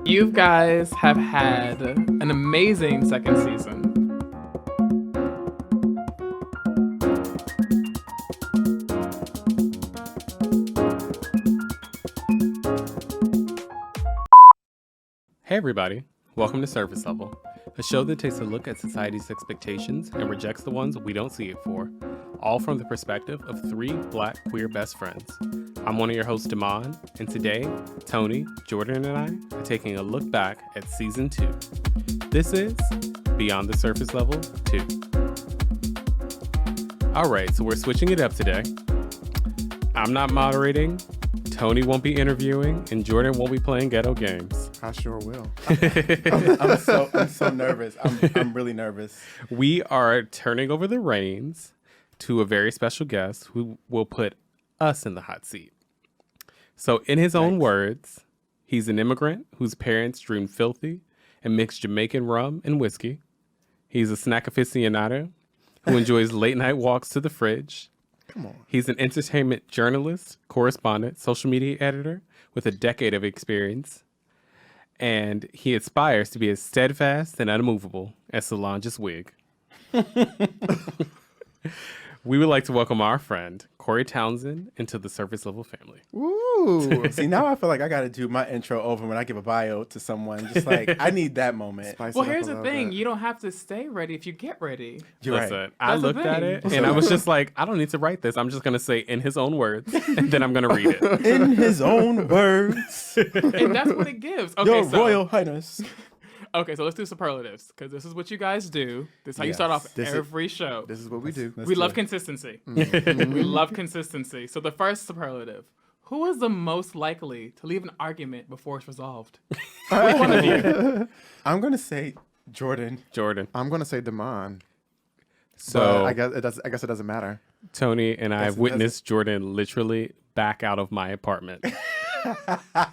You guys have had an amazing second season. Hey everybody, welcome to Surface Level, a show that takes a look at society's expectations and rejects the ones we don't see it for, all from the perspective of three Black queer best friends. I'm one of your hosts, Damon, and today, Tony, Jordan, and I are taking a look back at Season 2. This is Beyond the Surface Level 2. Alright, so we're switching it up today. I'm not moderating, Tony won't be interviewing, and Jordan won't be playing ghetto games. I sure will. I'm so nervous. I'm really nervous. We are turning over the reins to a very special guest who will put us in the hot seat. So in his own words, he's an immigrant whose parents dreamed filthy and mixed Jamaican rum and whiskey. He's a snack aficionado who enjoys late night walks to the fridge. Come on. He's an entertainment journalist, correspondent, social media editor with a decade of experience. And he aspires to be as steadfast and unmovable as Solange's wig. We would like to welcome our friend, Corey Townsend, into the Surface Level family. Ooh. See, now I feel like I got to do my intro over when I give a bio to someone. Just like, I need that moment. Spice Well, it up here's a the little thing. bit. You don't have to stay ready if you get ready. You're Listen, right. I That's the looked at thing. it and I was just like, I don't need to write this. I'm just going to say in his own words and then I'm going to read it. In his own words. And that's what it gives. Okay, Your so, Royal Highness. Okay, so let's do superlatives because this is what you guys do. This is how you Yes. start off This is- every show. This is what we do. Let's We do love it. consistency. We love consistency. So the first superlative. Who is the most likely to leave an argument before it's resolved? Which one of you? I'm going to say Jordan. Jordan. I'm gonna say Damon. So But I guess it doesn't matter. Tony and I Yes, have it witnessed Jordan literally back out of my apartment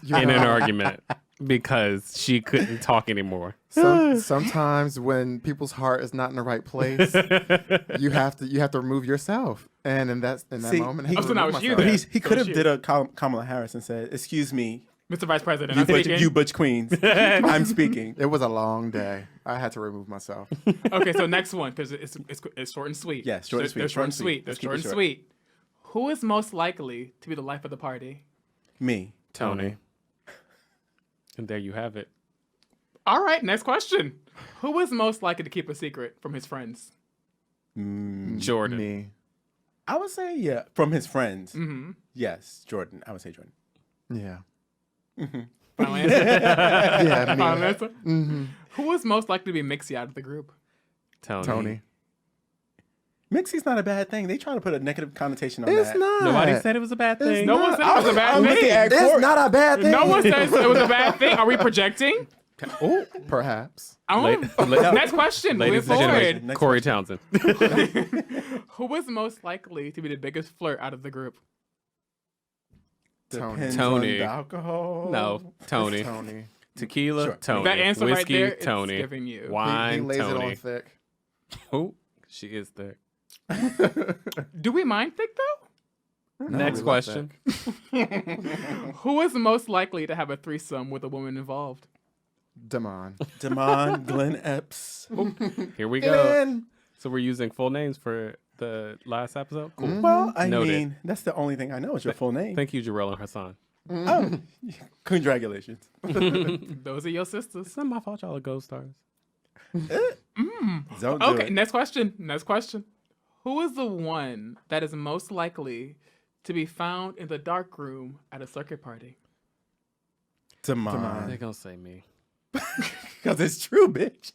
You in know, an argument because she couldn't talk anymore. sometimes when people's heart is not in the right place, you have to remove yourself. And in that See, moment, he- I had to so now remove it's you myself. then. He So could have shoot. did a Kamala Harris and said, "Excuse me, Mr. Vice President, I'm speaking. you butch queens. I'm speaking." It was a long day. I had to remove myself. Okay, so next one because it's short and sweet. Yes, short and sweet, They're short and sweet. They're Let's keep short it and short. sweet. Who is most likely to be the life of the party? Me. Tony. And there you have it. All right, next question. Who is most likely to keep a secret from his friends? Jordan. Me. I would say, yeah, from his friends. Mm-hmm. Yes, Jordan. I would say Jordan. Yeah. Final answer. Yeah, me. Final answer. Mm-hmm. Who is most likely to be Mixie out of the group? Tony. Mixie's not a bad thing. They try to put a negative connotation on It's that. not. Nobody said it was a bad thing. not. No one said it was a bad I'm looking thing. at It's Corey. not a bad thing. No one says it was a bad thing. Are we projecting? Oh, perhaps. Next question. Move Move Ladies and forward. gentlemen. Next Corey question. Townsend. Who is most likely to be the biggest flirt out of the group? Depends Tony. on the alcohol. No, Tony. Tony. Tequila, Sure. Tony. That answer right Whiskey, there, it's Tony. giving you. Wine, He lays Tony. it on thick. Oh, she is thick. Mm. Do we mind thick though? No, Next we love question. thick. Who is most likely to have a threesome with a woman involved? Damon. Damon, Glenn Epps. Here we go. So we're using full names for the last episode? Cool. Well, I Noted. mean, that's the only thing I know is your full name. Thank you, Jarrell and Hassan. Oh, congratulations. Those are your sisters. It's not my fault y'all are ghost stars. Don't do Okay, it. next question. Next question. Who is the one that is most likely to be found in the dark room at a circuit party? They're Damon. gonna say me. Because it's true, bitch.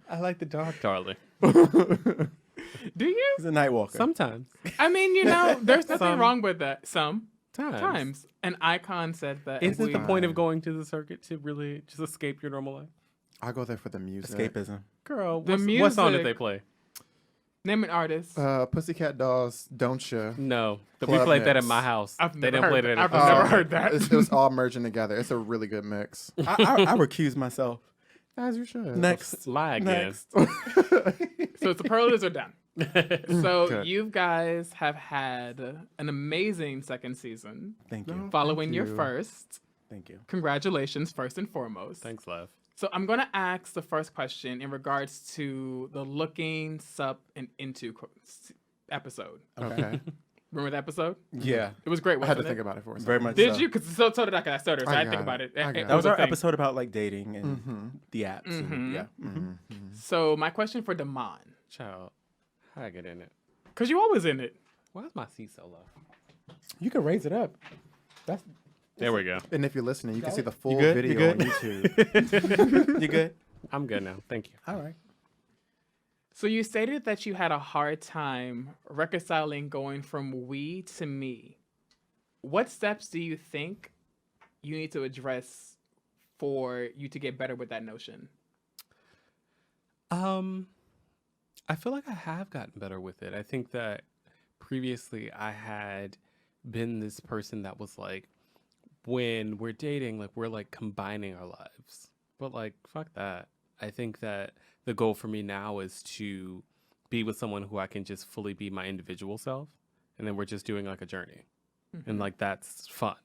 I like the dark, darling. Do you? He's a night walker. Sometimes. I mean, you know, there's nothing Some. wrong with that. Times. Sometimes. An icon said that. Isn't we- the point of going to the circuit to really just escape your normal life? I go there for the music. Escapism. Girl, The what song did music. they play? Name an artist. Pussycat Dolls, Don't Ya? No. We Club played that at Mix. my house. I've They never didn't play heard that that. at I've the never house. heard that. It was all merging together. It's a really good mix. I recuse myself. As you should. Next. Lie again. Next. So superlatives are done. So Good. you guys have had an amazing second season Thank you. following Thank your you. first. Thank you. Congratulations, first and foremost. Thanks, love. So I'm going to ask the first question in regards to the looking, sup, and into episode. Okay. Remember that episode? Yeah. It was great, I had wasn't to think it? about it for a second. Very much Did so. you? Because so did I, 'cause I started, so I had to think about it. I got it. That was a our thing. episode about like dating and the apps. And, yeah. So my question for Damon, Child, how I get in it? because you always in it. Why is my seat so low? You can raise it up. That's There we go. And if you're listening, you can see the full good? video You good? on YouTube. you good? I'm good now. Thank you. All right. So you stated that you had a hard time reconciling going from we to me. What steps do you think you need to address for you to get better with that notion? I feel like I have gotten better with it. I think that previously I had been this person that was like, when we're dating, like we're like combining our lives. But like, fuck that. I think that the goal for me now is to be with someone who I can just fully be my individual self. And then we're just doing like a journey. And like, that's fun.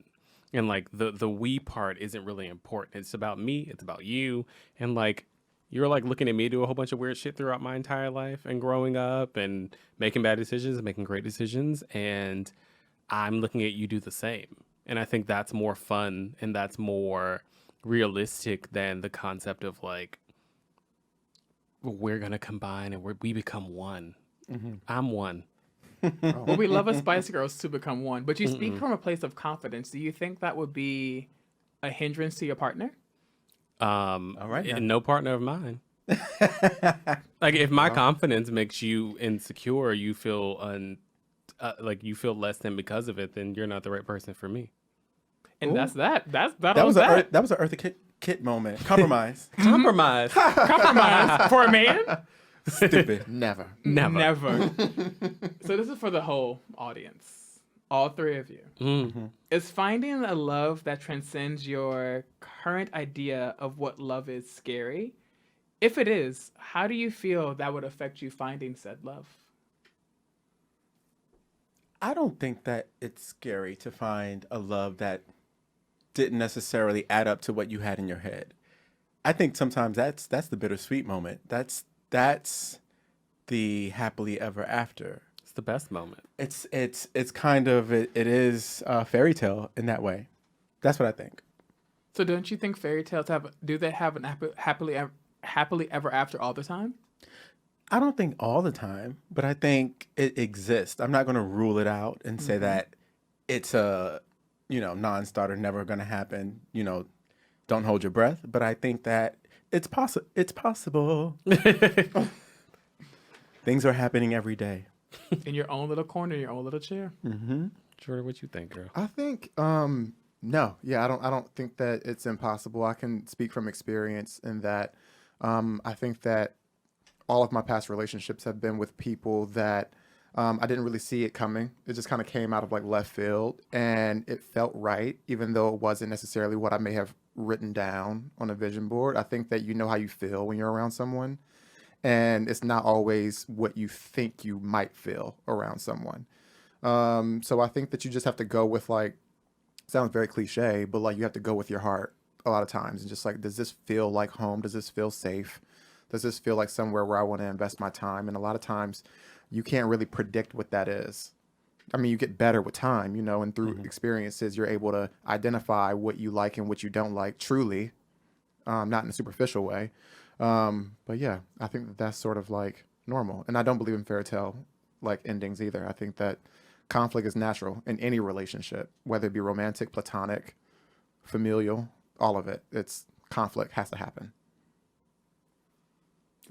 And like the we part isn't really important. It's about me. It's about you. And like, you're like looking at me do a whole bunch of weird shit throughout my entire life and growing up and making bad decisions and making great decisions. And I'm looking at you do the same. And I think that's more fun and that's more realistic than the concept of like, we're going to combine and we become one. I'm one. Well, we love us Spice Girls to become one, but you speak from a place of confidence. Do you think that would be a hindrance to your partner? All right. now. No partner of mine. Like if my confidence makes you insecure, you feel like you feel less than because of it, then you're not the right person for me. And that's that. That That was was that. that was an Eartha Kitt moment. Compromise. Compromise. Compromise for a man. Stupid. Never. Never. Never. So this is for the whole audience, all three of you. Is finding a love that transcends your current idea of what love is scary? If it is, how do you feel that would affect you finding said love? I don't think that it's scary to find a love that didn't necessarily add up to what you had in your head. I think sometimes that's the bittersweet moment. That's the happily ever after. It's the best moment. It's kind of it is a fairy tale in that way. That's what I think. So don't you think fairy tales do they have an happily ever after all the time? I don't think all the time, but I think it exists. I'm not going to rule it out and say that it's a, non-starter, never going to happen. Don't hold your breath. But I think that it's possible. It's possible. Things are happening every day. In your own little corner, in your own little chair. Jordan, what you think, girl? I think no. Yeah, I don't think that it's impossible. I can speak from experience in that I think that all of my past relationships have been with people that I didn't really see it coming. It just kind of came out of like left field and it felt right, even though it wasn't necessarily what I may have written down on a vision board. I think that you know how you feel when you're around someone, and it's not always what you think you might feel around someone. So I think that you just have to go with like, sounds very cliche, but like you have to go with your heart a lot of times and just like, does this feel like home? Does this feel safe? Does this feel like somewhere where I want to invest my time? And a lot of times you can't really predict what that is. I mean, you get better with time, and through experiences, you're able to identify what you like and what you don't like truly, not in a superficial way. But yeah, I think that that's sort of like normal. And I don't believe in fairy tale like endings either. I think that conflict is natural in any relationship, whether it be romantic, platonic, familial, all of it. It's conflict has to happen.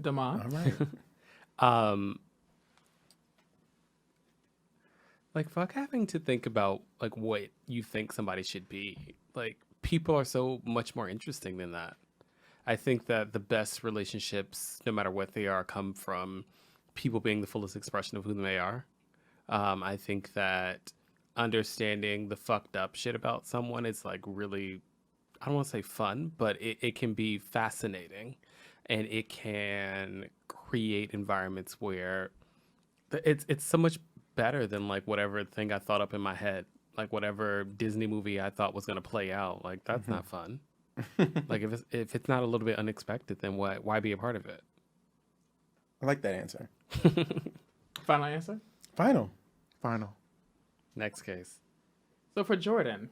Damon? All right. Like, fuck having to think about like what you think somebody should be. Like, people are so much more interesting than that. I think that the best relationships, no matter what they are, come from people being the fullest expression of who they are. I think that understanding the fucked up shit about someone is like really, I don't want to say fun, but it can be fascinating, and it can create environments where it's so much better than like whatever thing I thought up in my head. like whatever Disney movie I thought was going to play out. Like, that's not fun. Like, if it's not a little bit unexpected, then why be a part of it? I like that answer. Final answer? Final. Next case. So for Jordan,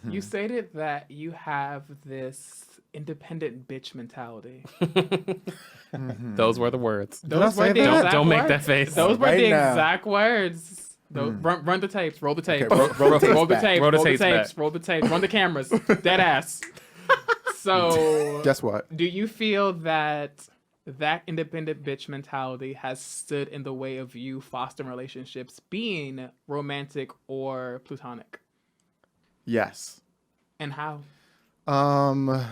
you stated that you have this independent bitch mentality. Those were the words. Those were the that? exact Don't make words. that face. Those were Right the now. exact words. Run the tapes. Roll the tapes. Okay, roll the tapes roll the back. tapes. Roll the Roll the tapes tapes. back. Roll the tapes. Run the cameras. Dead ass. So, Guess what? do you feel that independent bitch mentality has stood in the way of you fostering relationships, being romantic or platonic? Yes. And how? I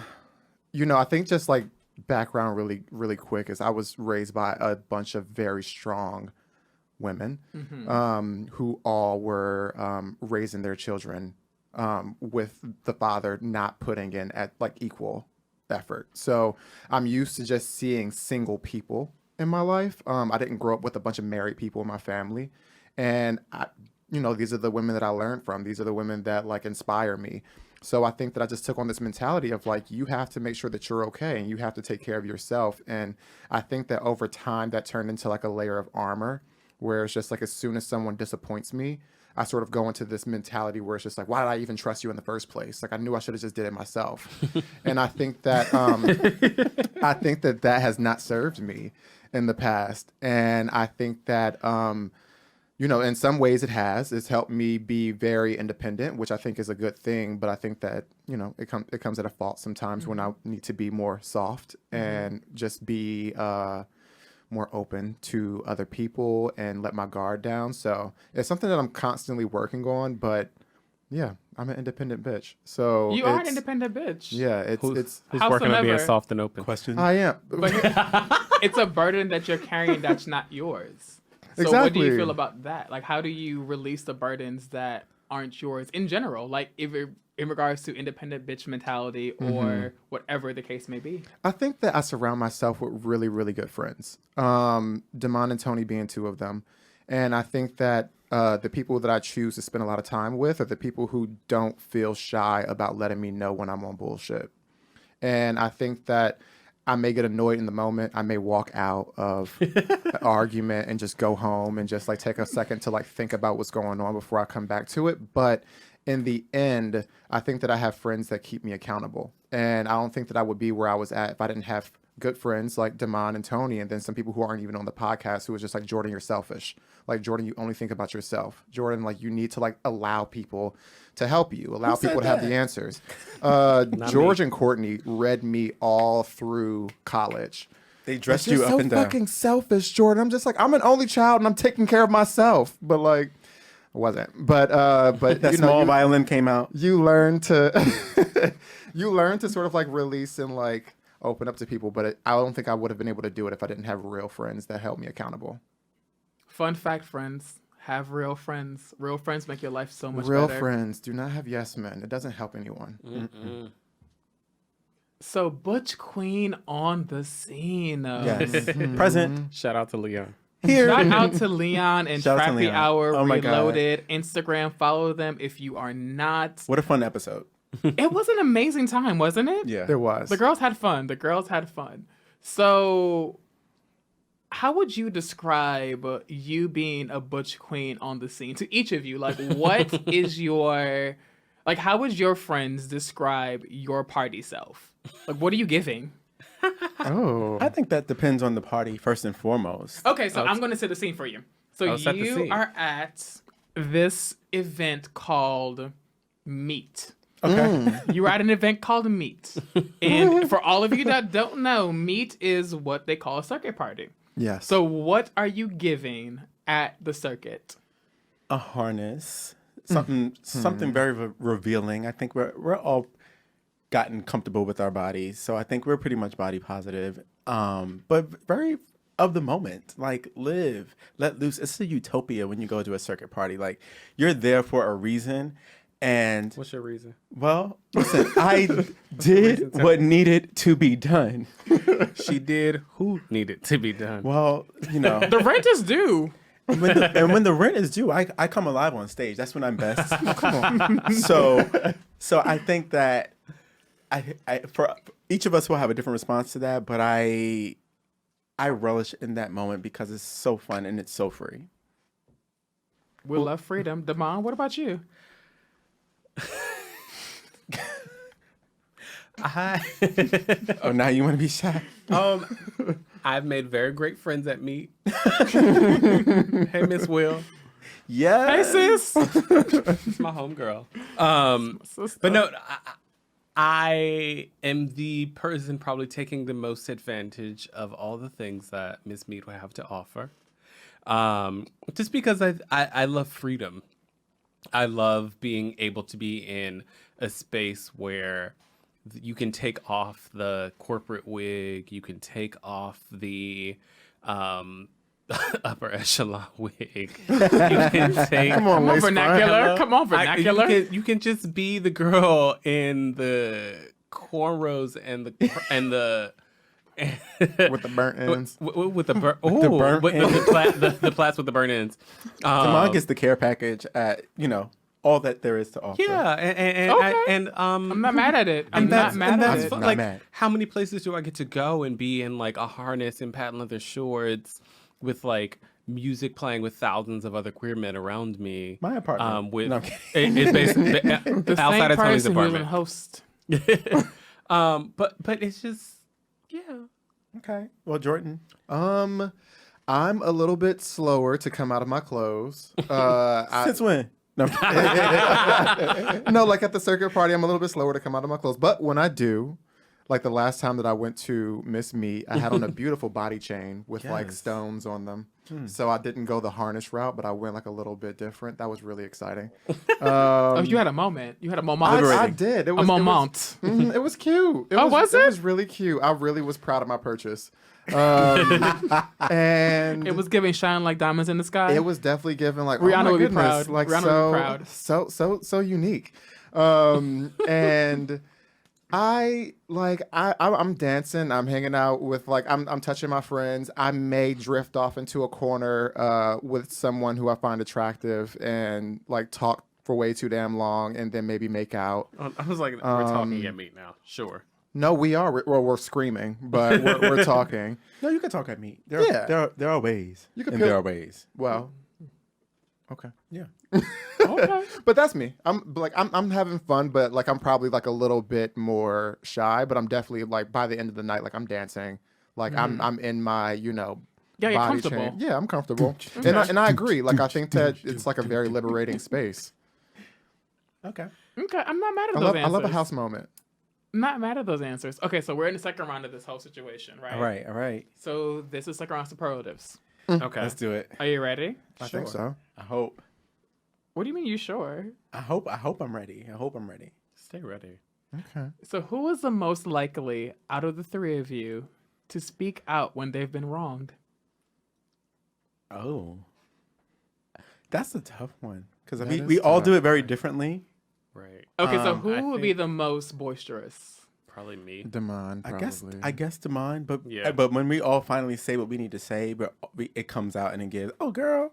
think just like background really, really quick is I was raised by a bunch of very strong women who all were raising their children with the father not putting in at like equal effort. So I'm used to just seeing single people in my life. I didn't grow up with a bunch of married people in my family. And these are the women that I learned from. These are the women that like inspire me. So I think that I just took on this mentality of like, you have to make sure that you're okay and you have to take care of yourself. And I think that over time that turned into like a layer of armor where it's just like, as soon as someone disappoints me, I sort of go into this mentality where it's just like, why did I even trust you in the first place? Like, I knew I should have just did it myself. And I think that, that has not served me in the past. And I think that, in some ways it has. It's helped me be very independent, which I think is a good thing. But I think that, it comes at a fault sometimes when I need to be more soft and just be more open to other people and let my guard down. So it's something that I'm constantly working on. But yeah, I'm an independent bitch. So You are an independent bitch. Yeah, Who's House working on being never. soft and open? Question. I am. But it's a burden that you're carrying that's not yours. So what do you Exactly. feel about that? Like, how do you release the burdens that aren't yours in general? Like, in regards to independent bitch mentality or whatever the case may be. I think that I surround myself with really, really good friends. Damon and Tony being two of them. And I think that the people that I choose to spend a lot of time with are the people who don't feel shy about letting me know when I'm on bullshit. And I think that I may get annoyed in the moment. I may walk out of an argument and just go home and just like take a second to like think about what's going on before I come back to it. But in the end, I think that I have friends that keep me accountable. And I don't think that I would be where I was at if I didn't have good friends like Damon and Tony, and then some people who aren't even on the podcast who was just like, Jordan, you're selfish. Like, Jordan, you only think about yourself. Jordan, like, you need to like allow people to help you, allow people to have the answers. George and Courtney read me all through college. They dressed You're you up so and down. fucking selfish, Jordan. I'm just like, I'm an only child and I'm taking care of myself. But like, I wasn't. But That small violin came out. you learn to sort of like release and like open up to people. But I don't think I would have been able to do it if I didn't have real friends that held me accountable. Fun fact, friends. Have real friends. Real friends make your life so much Real better. friends do not have yes men. It doesn't help anyone. So, Butch Queen on the scene. Yes. Present. Shout out to Leon. Here. Shout out to Leon and Shout out to Trappy Leon. Hour Oh my God. Reloaded. Instagram, follow them if you are not. What a fun episode. It was an amazing time, wasn't it? Yeah. There was. The girls had fun. So, how would you describe you being a Butch Queen on the scene to each of you? Like, what is your, like, how would your friends describe your party self? Like, what are you giving? Oh. I think that depends on the party first and foremost. Okay, so I'm going to set the scene for you. So I'll set the you scene. are at this event called Meet. Okay. You're at an event called Meet. And for all of you that don't know, Meet is what they call a circuit party. Yes. So what are you giving at the circuit? A harness. Something very revealing. I think we're all gotten comfortable with our bodies. So I think we're pretty much body positive. But very of the moment. Like, live, let loose. It's a utopia when you go to a circuit party. Like, you're there for a reason. And What's your reason? well, listen, I did what needed to be done. She did who needed to be done. Well, The rent is due. And when the rent is due, I come alive on stage. That's when I'm best. Come on. So I think that for each of us will have a different response to that, but I relish in that moment because it's so fun and it's so free. We love freedom. Damon, what about you? Oh, now you want to be shy? I've made very great friends at Meet. Hey, Miss Will. Yeah. Hey, sis. It's my homegirl. But no, I am the person probably taking the most advantage of all the things that Miss Meet will have to offer. Just because I love freedom. I love being able to be in a space where you can take off the corporate wig, you can take off the upper echelon wig. You can take Come on, lace front. vernacular. Come on, vernacular. You can just be the girl in the cornrows and the With the burnt ends. with the burnt the plaits with the burnt ends. Damon gets the care package at, all that there is to offer. Yeah, and I'm not mad at it. I'm not mad at it. Not Like, mad. how many places do I get to go and be in like a harness and patent leather shorts with like music playing with thousands of other queer men around me? My apartment. With No, I'm kidding. it's basically The outside same of Tony's person who's a apartment. host. But it's just Okay. Well, Jordan. I'm a little bit slower to come out of my clothes. Since when? No. No, like at the circuit party, I'm a little bit slower to come out of my clothes. But when I do, like the last time that I went to Miss Me, I had on a beautiful body chain with like Yes. stones on them. So I didn't go the harness route, but I went like a little bit different. That was really exciting. Oh, you had a moment. You had a moment. I did. It was A moment. Mhm, it was cute. Was It it? was really cute. I really was proud of my purchase. And It was giving shine like diamonds in the sky. it was definitely given like Rihanna oh my would be goodness, proud. like Rihanna would be so proud. so unique. And I'm dancing, I'm hanging out with like I'm touching my friends. I may drift off into a corner with someone who I find attractive and like talk for way too damn long and then maybe make out. I was like, we're talking at Meet now. Sure. No, we are. Well, we're screaming, but we're talking. No, you can talk at me. Yeah. There are ways. You can and peel- there are ways. Well, okay. Yeah. Okay. But that's me. I'm having fun, but like I'm probably like a little bit more shy. But I'm definitely like by the end of the night, like I'm dancing, like I'm in my Yeah, you're body comfortable. chain. Yeah, I'm comfortable, and I agree. Like I think that it's like a very liberating space. Okay. Okay, I'm not mad at I those love answers. I love a house moment. I'm not mad at those answers. Okay, so we're in the second round of this whole situation, right? All right. So this is second round superlatives. Okay. Let's do it. Are you ready? I think so. I hope. What do you mean you sure? I hope I'm ready. Stay ready. Okay. So who is the most likely out of the three of you to speak out when they've been wronged? Oh. That's a tough one. Because That we is all tough. do it very differently. Right. Okay, so I who would be think- the most boisterous? Probably me. Damon, probably. I guess to mine, but Yeah. but when we all finally say what we need to say, but it comes out and it gives, oh girl,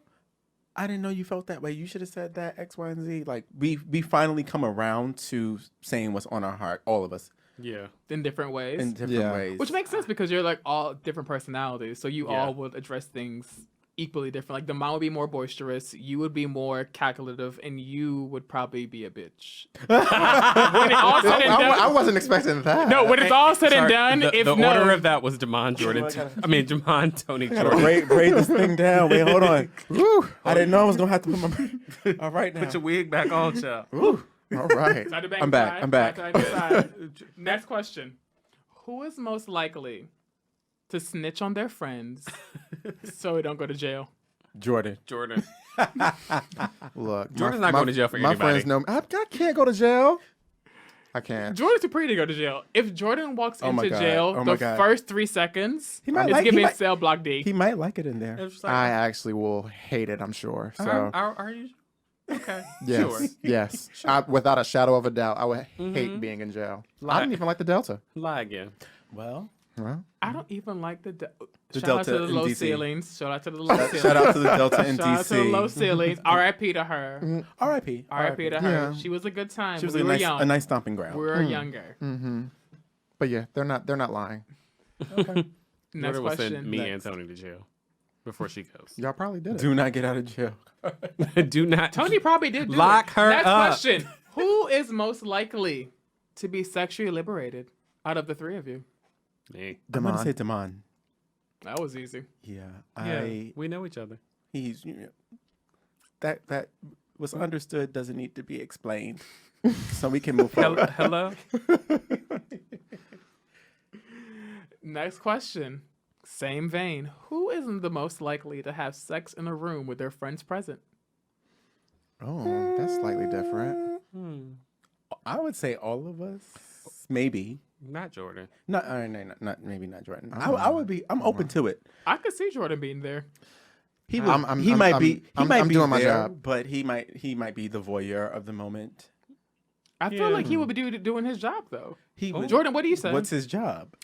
I didn't know you felt that way. You should have said that X, Y, and Z. Like we finally come around to saying what's on our heart, all of us, Yeah. In different ways. in different Yeah. ways. Which makes sense because you're like all different personalities. So you Yeah. all would address things equally different. Like the mom would be more boisterous, you would be more calculative, and you would probably be a bitch. When it all said and I done, wasn't expecting that. no, when it's all said and Sorry, done, the, if the no, order of that was Damon, Jordan. Damon, Tony, I gotta Jordan. braid this thing down. Wait, hold on. Woo. I didn't know I was gonna have to put my. All right now. Put your wig back on, child. All right. Side to I'm back, side, I'm back. side to side. Next question: who is most likely to snitch on their friends so they don't go to jail? Jordan. Jordan. Look, Jordan's not going to jail for my anybody. friends know I can't go to jail. I can't. Jordan's too pretty to go to jail. If Jordan walks Oh my into God. jail, Oh my the God. first 3 seconds, He might it's like- he giving might- cell block D. He might like it in there. It was like, I actually will hate it. I'm sure. So are you? Okay. yes, Sure. yes. Without a shadow of a doubt, I would hate being in jail. I didn't even like the Delta. Lie again. Well, Well, I don't even like the shout Delta out to the in low DC. ceilings. Shout out to the low ceilings. Shout out to the Delta in Shout out to the low DC. ceilings. R.I.P. to her. R.I.P. R.I.P. to her. Yeah. She was a good time. She was we were young. a nice stomping ground. We were younger. but yeah, they're not lying. Next Jordan will question. send me and Tony to jail before she goes. Y'all probably did it. Do not get out of jail. Do not. Tony probably did do Lock it. her Next up. question. Who is most likely to be sexually liberated out of the three of you? Me. I'm going to Damon. say Damon. That was easy. Yeah. Yeah, we know each other. He's, that was understood doesn't need to be explained. So we can move forward. Hello. Next question. Same vein. Who is the most likely to have sex in a room with their friends present? Oh, that's slightly different. I would say all of us. Maybe. Not Jordan. Not maybe not Jordan. I would be. I'm open to it. I could see Jordan being there. He would, I'm might be doing my there, job. but he might be the voyeur of the moment. I feel like he would be doing his job though. He would. Jordan, what do you say? What's his job?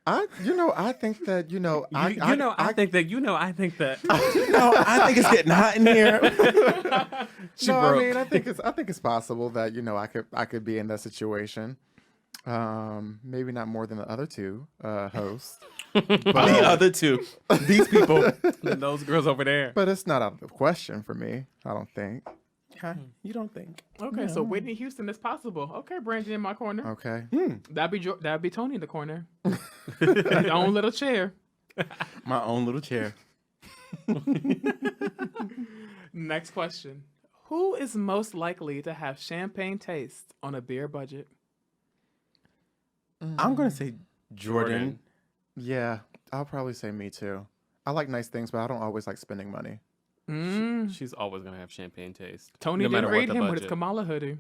I think that I think that. No, I think it's getting hot in here. No, broke. I mean, I think it's possible that I could be in that situation. Maybe not more than the other two hosts, The other two, these people. Those girls over there. but it's not out of the question for me. I don't think. You don't think? Okay, so Whitney Houston is possible. Okay, Brandon in my corner. Okay. That'd be Tony in the corner. His own little chair. My own little chair. Next question. Who is most likely to have champagne taste on a beer budget? I'm gonna say Jordan. Yeah, I'll probably say me too. I like nice things, but I don't always like spending money. She's always gonna have champagne taste. Tony no didn't matter what rate the him with his budget. Kamala hoodie.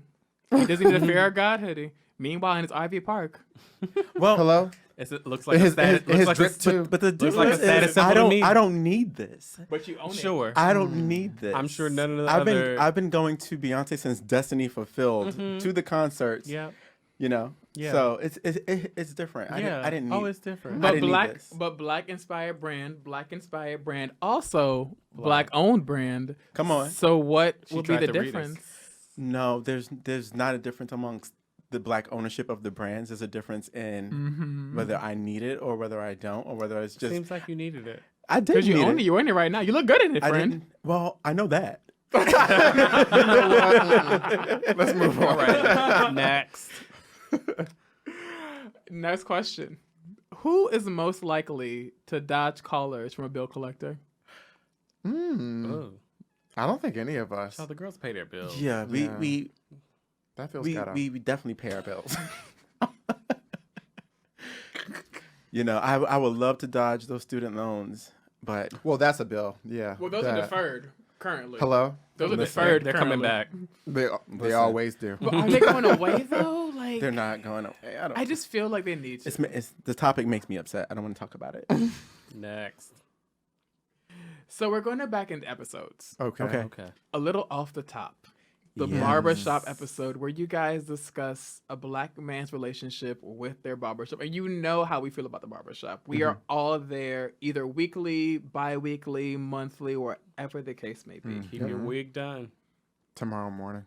He doesn't need a Fear of God hoodie. Meanwhile, in his Ivy Park. Well, Hello. It looks like His- a status. his Looks like drip a, too. but the Looks like a difference status is symbol to me. I don't need this. But you own it. Sure. I don't need this. I'm sure none of the I've other. I've been going to Beyonce since Destiny Fulfilled to the concerts. Yeah. You know. Yeah. So it's different. I didn't need. it's different. I But didn't need this. black inspired brand, also black owned brand. Come on. So what She will be tried the to read us. difference? No, there's not a difference amongst the black ownership of the brands. There's a difference in whether I need it or whether I don't, or whether it's just Seems like you needed it. I did Because you need own it. it. You own it right now. You look good in it, I friend. didn't. Well, I know that. Let's move on. All right. Next. Next question. Who is most likely to dodge callers from a bill collector? Oh. I don't think any of us. How the girls pay their bills. Yeah, we That feels we ghetto. we definitely pay our bills. You know, I would love to dodge those student loans, but Well, that's a bill. Yeah. Well, those are that- deferred currently. Hello. Those are Listen, deferred. They're coming currently. back. They always do. But are they going away though? Like they're not going away. I just feel like they need to. It's the topic makes me upset. I don't want to talk about it. Next. So we're going to back into episodes. Okay. Okay. A little off the top. The Yes. barbershop episode where you guys discuss a black man's relationship with their barbershop. And you know how we feel about the barbershop. We are all there either weekly, bi-weekly, monthly, whatever the case may be. Keep your wig done. Tomorrow morning.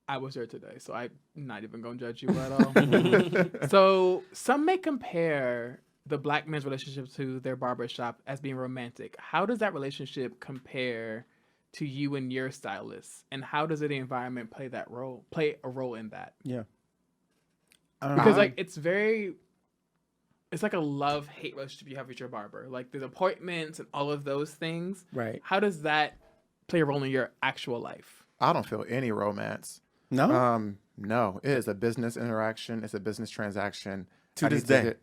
I was there today, so I'm not even going to judge you at all. So some may compare the black man's relationship to their barbershop as being romantic. How does that relationship compare to you and your stylist? And how does the environment play a role in that? Yeah. Because like it's like a love-hate relationship you have with your barber. Like the appointments and all of those things. Right. How does that play a role in your actual life? I don't feel any romance. No. No. It is a business interaction. It's a business transaction. To I this need day. get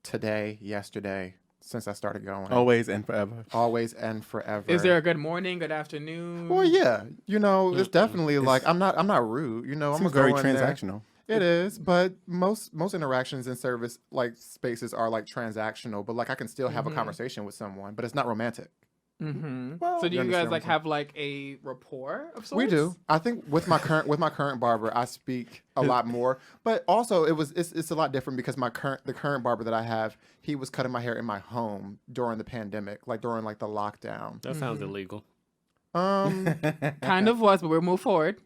today, yesterday, since I started going. Always and forever. Always and forever. Is there a good morning, good afternoon? Well, yeah. You know, it's definitely like I'm not rude. You know, I'm Seems gonna very go in there. transactional. It is, but most interactions in service like spaces are like transactional. But like I can still have a conversation with someone, but it's not romantic. Well, So do You you guys understand like what I'm have like a rapport of sorts? We do. I think with my current barber, I speak a lot more. But also, it's a lot different because the current barber that I have, he was cutting my hair in my home during the pandemic, like during like the lockdown. That sounds illegal. Kind of was, but we'll move forward.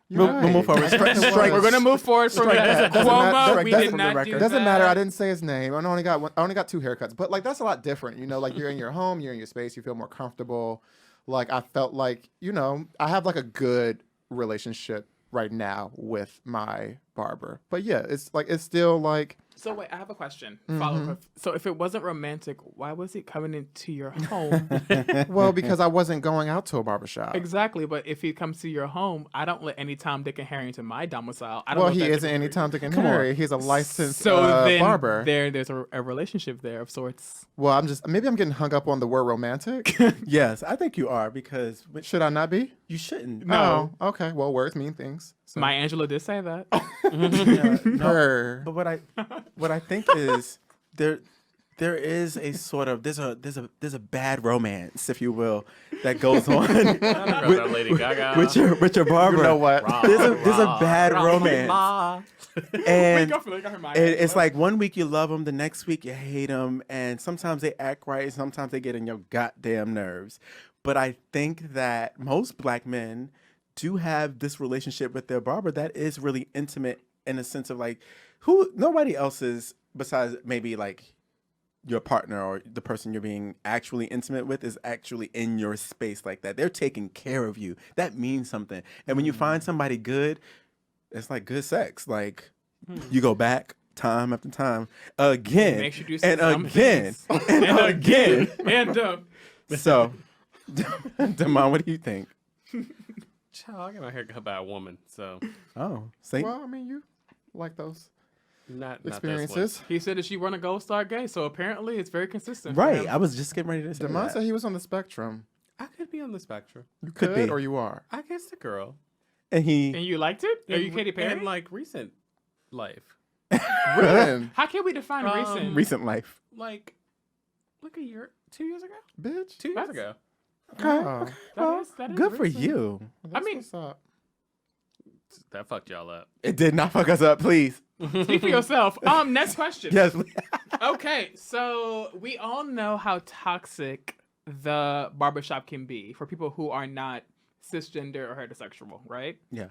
We'll move forward. Strike. We're gonna move forward from that. Doesn't matter. Cuomo, we Doesn't- did not do that. Doesn't matter. I didn't say his name. I only got 2 haircuts, but like that's a lot different. Like you're in your home, you're in your space, you feel more comfortable. Like I felt like I have like a good relationship right now with my barber. But yeah, it's still like. So wait, I have a question. Follow-up. So if it wasn't romantic, why was he coming into your home? Well, because I wasn't going out to a barbershop. Exactly, but if he comes to your home, I don't let any Tom, Dick, and Harry into my domicile. I don't Well, know if he that's isn't a- any Tom, Dick, and Come on. Harry. He's a licensed So then barber. there's a relationship there of sorts. Well, maybe I'm getting hung up on the word romantic. Yes, I think you are because Should I not be? you shouldn't. No. Oh, okay. Well, words mean things. So. My Angela did say that. Yeah, no. Purr. But what I think is there is a sort of there's a bad romance, if you will, that goes on That Lady Gaga. with your barber. You know what? There's a bad romance. And I feel like I heard my it's like one week you love them, the next week you hate them, and sometimes they act right, and sometimes they get in your goddamn nerves. But I think that most black men do have this relationship with their barber that is really intimate in a sense of like nobody else is besides maybe like your partner or the person you're being actually intimate with is actually in your space like that. They're taking care of you. That means something. And when you find somebody good, it's like good sex. Like you go back time after time again Makes you do and some again things. and again. And So, Damon, what do you think? Child, I got my hair cut by a woman, so Oh, see, Well, I mean, you like those not experiences. he said that she run a Gold Star gay, so apparently it's very consistent. for right? him. I was just getting ready to say Damon that. said he was on the spectrum. This one. I could be on the spectrum. You Could could be. or you are. I guess the girl. And he, And you liked it? Are you Katy Perry? In like recent life, When? How can we define recent? recent life. like 2 years ago. Bitch. 2 years That's- ago. Oh, That is Good for recent. you. that's mean- what's up. That fucked y'all up. It did not fuck us up, please. Speak for yourself. Next question. Yes. Okay, so we all know how toxic the barbershop can be for people who are not cisgender or heterosexual, right? Yeah.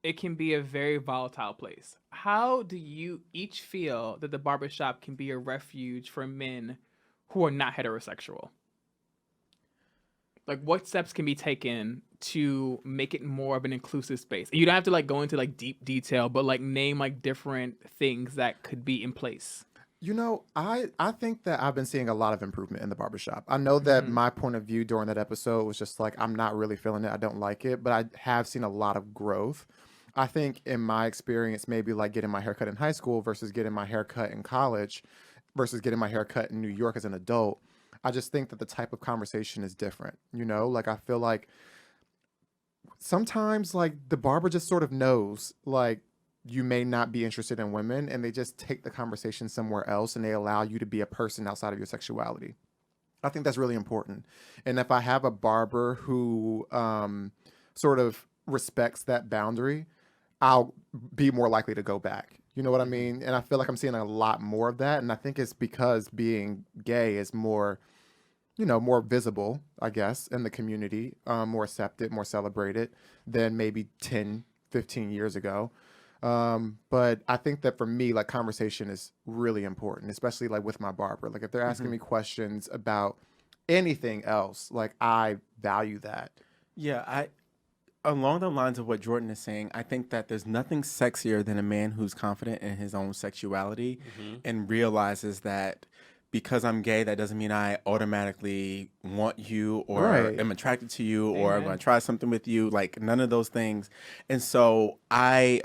It can be a very volatile place. How do you each feel that the barbershop can be a refuge for men who are not heterosexual? Like, what steps can be taken to make it more of an inclusive space? You don't have to like go into like deep detail, but like name like different things that could be in place. I think that I've been seeing a lot of improvement in the barbershop. I know that my point of view during that episode was just like, I'm not really feeling it. I don't like it, but I have seen a lot of growth. I think in my experience, maybe like getting my haircut in high school versus getting my haircut in college versus getting my haircut in New York as an adult, I just think that the type of conversation is different. Like I feel like sometimes like the barber just sort of knows like you may not be interested in women and they just take the conversation somewhere else and they allow you to be a person outside of your sexuality. I think that's really important. And if I have a barber who sort of respects that boundary, I'll be more likely to go back. You know what I mean? And I feel like I'm seeing a lot more of that. And I think it's because being gay is more, more visible, I guess, in the community, more accepted, more celebrated than maybe 10, 15 years ago. But I think that for me, like conversation is really important, especially like with my barber. Like if they're asking me questions about anything else, like I value that. Yeah, along the lines of what Jordan is saying, I think that there's nothing sexier than a man who's confident in his own sexuality and realizes that because I'm gay, that doesn't mean I automatically want you or Right. am attracted to you or I'm Amen. going to try something with you. Like none of those things. And so I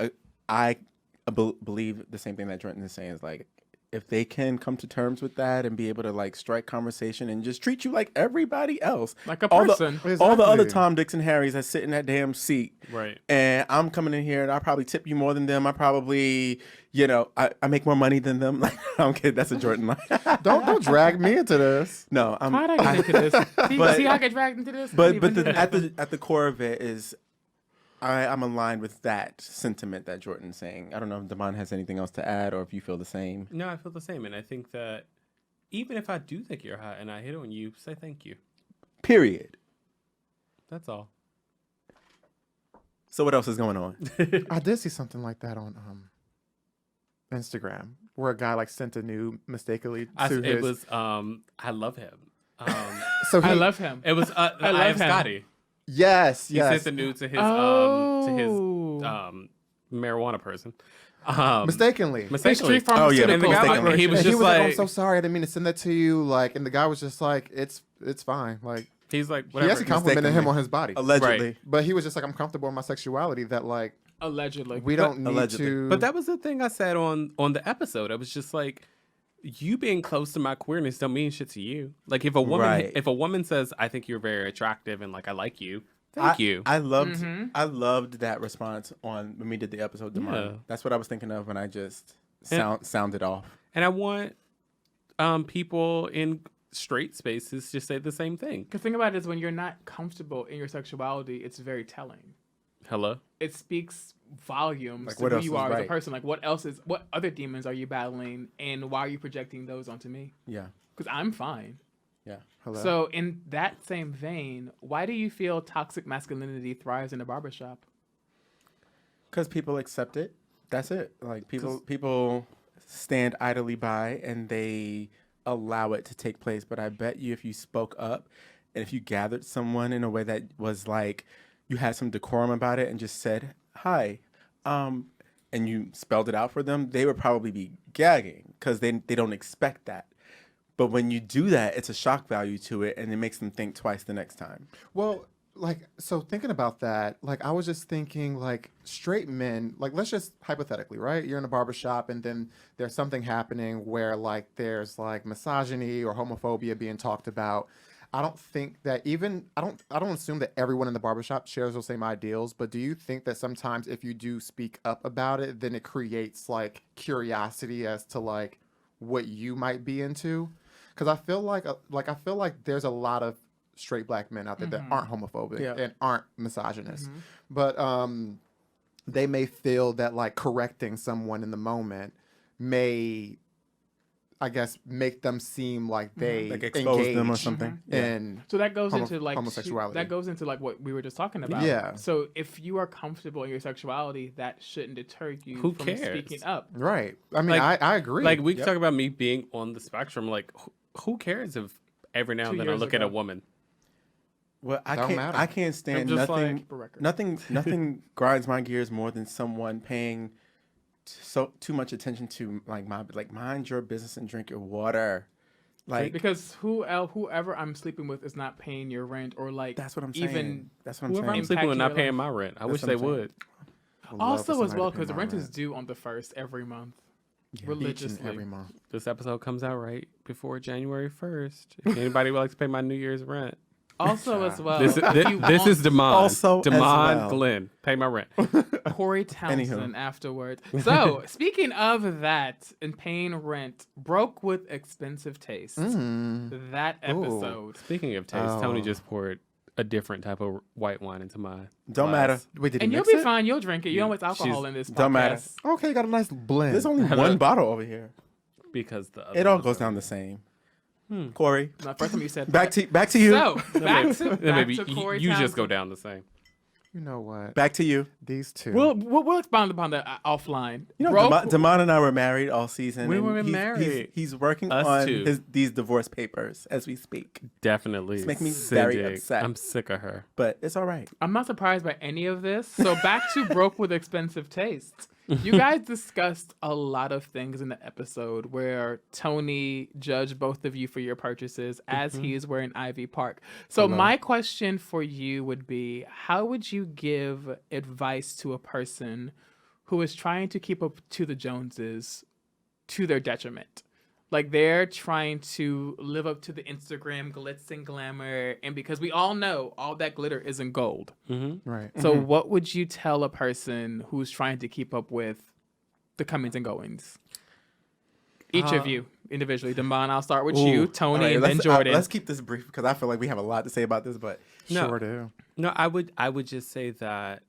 believe the same thing that Jordan is saying is like if they can come to terms with that and be able to like strike conversation and just treat you like everybody else, Like a all person. all the other Exactly. Tom, Dicks, and Harrys that sit in that damn seat, Right. and I'm coming in here and I probably tip you more than them. I probably, I make more money than them. Like, I'm kidding. That's a Jordan line. Don't drag me into this. No, How'd I get into this? See how I get dragged into this? But I didn't even do at that. the core of it is, I'm aligned with that sentiment that Jordan's saying. I don't know if Damon has anything else to add or if you feel the same. No, I feel the same. And I think that even if I do think you're hot and I hit on you, say thank you. Period. That's all. So what else is going on? I did see something like that on Instagram where a guy like sent a nude mistakenly to It his. was, I love him. So I he, love him. It was, I love have him. Scotty. yes, He yes. sent the nude to his, Oh. marijuana person. Mistakenly. Mistakenly. Street Pharmaceuticals. Oh, yeah, And the guy, mistakenly. he was And he just was like, like, "I'm so sorry, I didn't mean to send that to you." Like, and the guy was just like, "It's fine." Like, he's like, he whatever. actually complimented him on his body, Allegedly. Right. but he was just like, "I'm comfortable in my sexuality." That like Allegedly. we don't need allegedly. to. But that was the thing I said on the episode. I was just like, you being close to my queerness don't mean shit to you. Like if a woman says, I think you're very attractive and like I like you, thank you. I loved that response on when we did the episode tomorrow. Yeah. That's what I was thinking of when I just sounded off. And I want people in straight spaces to say the same thing. The thing about it is when you're not comfortable in your sexuality, it's very telling. Hello? It speaks volumes Like, to what who else you is are as a right? person. Like what other demons are you battling and why are you projecting those onto me? Yeah. Because I'm fine. Yeah. Hello? So in that same vein, why do you feel toxic masculinity thrives in a barbershop? Because people accept it. That's it. Like people stand idly by and they allow it to take place. But I bet you if you spoke up and if you gathered someone in a way that was like you had some decorum about it and just said, hi, and you spelled it out for them, they would probably be gagging because they don't expect that. But when you do that, it's a shock value to it and it makes them think twice the next time. Well, like, so thinking about that, like, I was just thinking, like, straight men, like, let's just hypothetically, right? You're in a barbershop and then there's something happening where, like, there's, like, misogyny or homophobia being talked about. I don't think that I don't assume that everyone in the barbershop shares those same ideals, but do you think that sometimes if you do speak up about it, then it creates, like, curiosity as to, like, what you might be into? Because I feel like there's a lot of straight black men out there that aren't homophobic and aren't misogynist, but they may feel that like correcting someone in the moment may, I guess, make them seem like they Like expose them or engage something. in So that goes into like homosexuality. That goes into like what we were just talking about. Yeah. So if you are comfortable in your sexuality, that shouldn't deter you Who from cares? speaking up. Right. I mean, Like- I agree. Like we talk about me being on the spectrum. Like who cares if every now 2 and then I years look at a ago. woman? Well, Don't matter. I can't stand I'm just nothing. like- For record. Nothing grinds my gears more than someone paying too much attention to like mind your business and drink your water. Like Because whoever I'm sleeping with is not paying your rent or like that's what I'm saying. even That's what I'm Whoever saying. I'm sleeping with impact not your paying life. my rent. I That's wish what they I'm saying. would. I would love for also as somebody well to pay because the my rent is due on the 1st every month. each Religiously. and every month. This episode comes out right before January 1st. If anybody would like to pay my New Year's rent. Also as well. This if you this want is Damon. Also as Damon well. Glenn. Pay my rent. Corey Townsend Anywho. afterwards. So speaking of that and paying rent, broke with expensive taste. That episode. Speaking of taste, Oh. Tony just poured a different type of white wine into my Don't glass. matter. Wait, did he And you'll mix be it? fine. You'll drink it. You know what's alcohol she's- in this podcast. don't matter. Okay, got a nice blend. There's only Hello. one bottle over here. Because the It all goes down the same. Corey, The first time you said back that. to you. So back to Maybe Corey you just go Townsend. down the same. You know what? Back to you. These two. We'll expound upon that offline. You know, Broke- Damon and I were married all season. We and were he's- married. He's working Us on too. these divorce papers as we speak. Definitely. It's making me very Cindy. upset. I'm sick of her. But it's all right. I'm not surprised by any of this. So back to broke with expensive taste. You guys discussed a lot of things in the episode where Tony judged both of you for your purchases as he is wearing Ivy Park. So my question for you would be, how would you give advice to a person who is trying to keep up to the Joneses to their detriment. Like they're trying to live up to the Instagram glitz and glamour, and because we all know all that glitter isn't gold. Right. So what would you tell a person who's trying to keep up with the comings and goings? Each of you individually. Damon, I'll start with you, Tony, right, and then Jordan. Let's keep this brief because I feel like we have a lot to say about this, but Sure do. No, I would just say that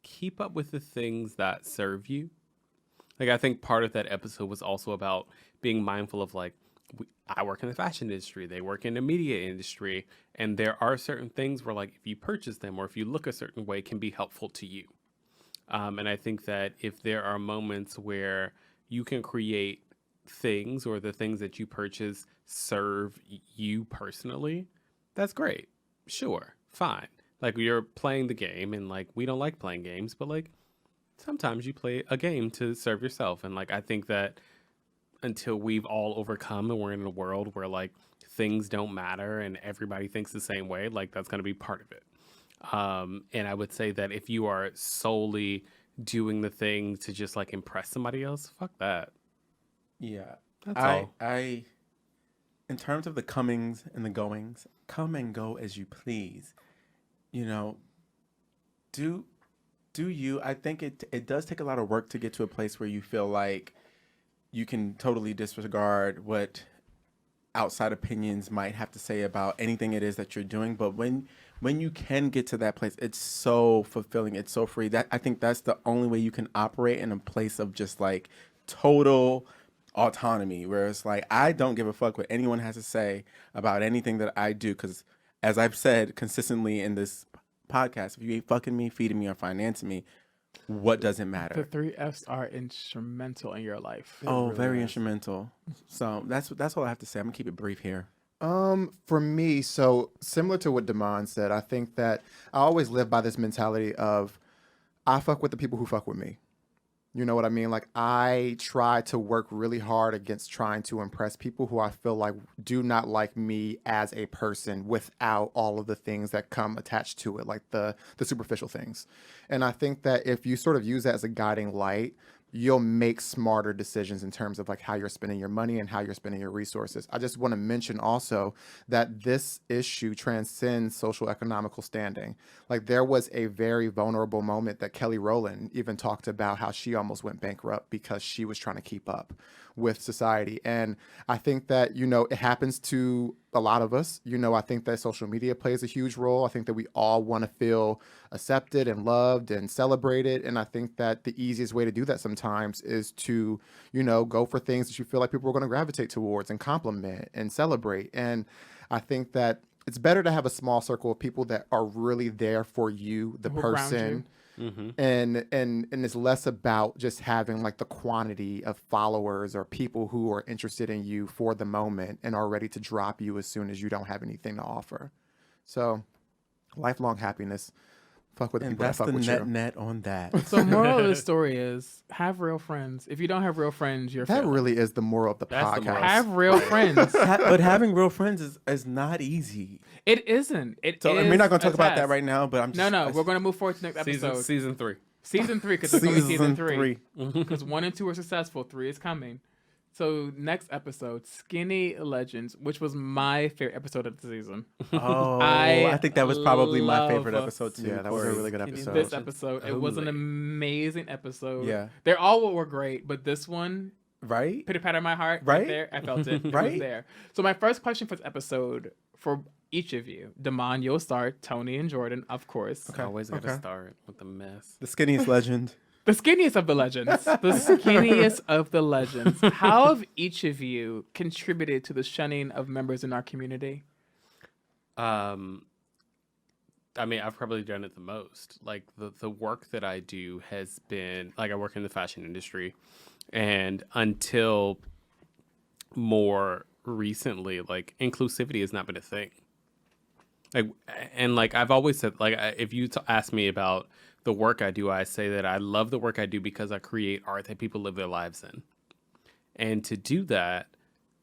keep up with the things that serve you. Like, I think part of that episode was also about being mindful of, like, I work in the fashion industry, they work in the media industry, and there are certain things where, like, if you purchase them or if you look a certain way, can be helpful to you. And I think that if there are moments where you can create things or the things that you purchase serve you personally, that's great. Sure, fine. Like, you're playing the game, and, like, we don't like playing games, but, like, sometimes you play a game to serve yourself. And, like, I think that until we've all overcome and we're in a world where, like, things don't matter and everybody thinks the same way, like, that's going to be part of it. And I would say that if you are solely doing the thing to just, like, impress somebody else, fuck that. yeah, That's all. I, in terms of the comings and the goings, come and go as you please. You know, do you? I think it does take a lot of work to get to a place where you feel like you can totally disregard what outside opinions might have to say about anything it is that you're doing. But when you can get to that place, it's so fulfilling. It's so free. That I think that's the only way you can operate in a place of just like total autonomy, where it's like, I don't give a fuck what anyone has to say about anything that I do. Because as I've said consistently in this podcast, if you ain't fucking me, feeding me, or financing me, what does it matter? The 3 F's are instrumental in your life. Oh, very instrumental. So that's all I have to say. I'm gonna keep it brief here. For me, so similar to what Damon said, I think that I always live by this mentality of I fuck with the people who fuck with me. You know what I mean? Like, I try to work really hard against trying to impress people who I feel like do not like me as a person without all of the things that come attached to it, like the superficial things. And I think that if you sort of use that as a guiding light, you'll make smarter decisions in terms of like how you're spending your money and how you're spending your resources. I just want to mention also that this issue transcends social economical standing. Like, there was a very vulnerable moment that Kelly Rowland even talked about, how she almost went bankrupt because she was trying to keep up with society. And I think that, you know, it happens to a lot of us. You know, I think that social media plays a huge role. I think that we all want to feel accepted and loved and celebrated. And I think that the easiest way to do that sometimes is to, you know, go for things that you feel like people are going to gravitate towards and compliment and celebrate. And I think that it's better to have a small circle of people that are really there for you, the Who ground person. you. And it's less about just having like the quantity of followers or people who are interested in you for the moment and are ready to drop you as soon as you don't have anything to offer. So, lifelong happiness. Fuck with the And people that that's fuck the with you. net on that. So moral of the story is have real friends. If you don't have real friends, you're That failing. really is the moral of the That's the podcast. moral. Have real friends. But having real friends is not easy. It isn't. It So is we're not going to a talk about that test. right now. But I'm just, No, we're going to move forward to the next episode. Season 3. Season 3, because it's going to be season Season 3. three. Because 1 and 2 are successful, 3 is coming. So next episode, Skinny Legends, which was my favorite episode of the season. Oh, I I think that was probably my favorite love- episode too. Yeah, that was a Corey. really good Skinny episode. This Legends. episode, it was an Holy. amazing episode. Yeah. They all were great, but this one, Right? pitter patter my heart, Right? there, I felt it. It was Right? there. So my first question for this episode, for each of you, Damon, you'll start, Tony and Jordan, of course. Okay. Always got to okay. start with the mess. The skinniest legend. The skinniest of the legends. The skinniest of the legends. How have each of you contributed to the shunning of members in our community? I mean, I've probably done it the most. Like, the work that I do has been, like, I work in the fashion industry, and until more recently, like, inclusivity has not been a thing. Like, and like I've always said, like, if you ask me about the work I do, I say that I love the work I do because I create art that people live their lives in. And to do that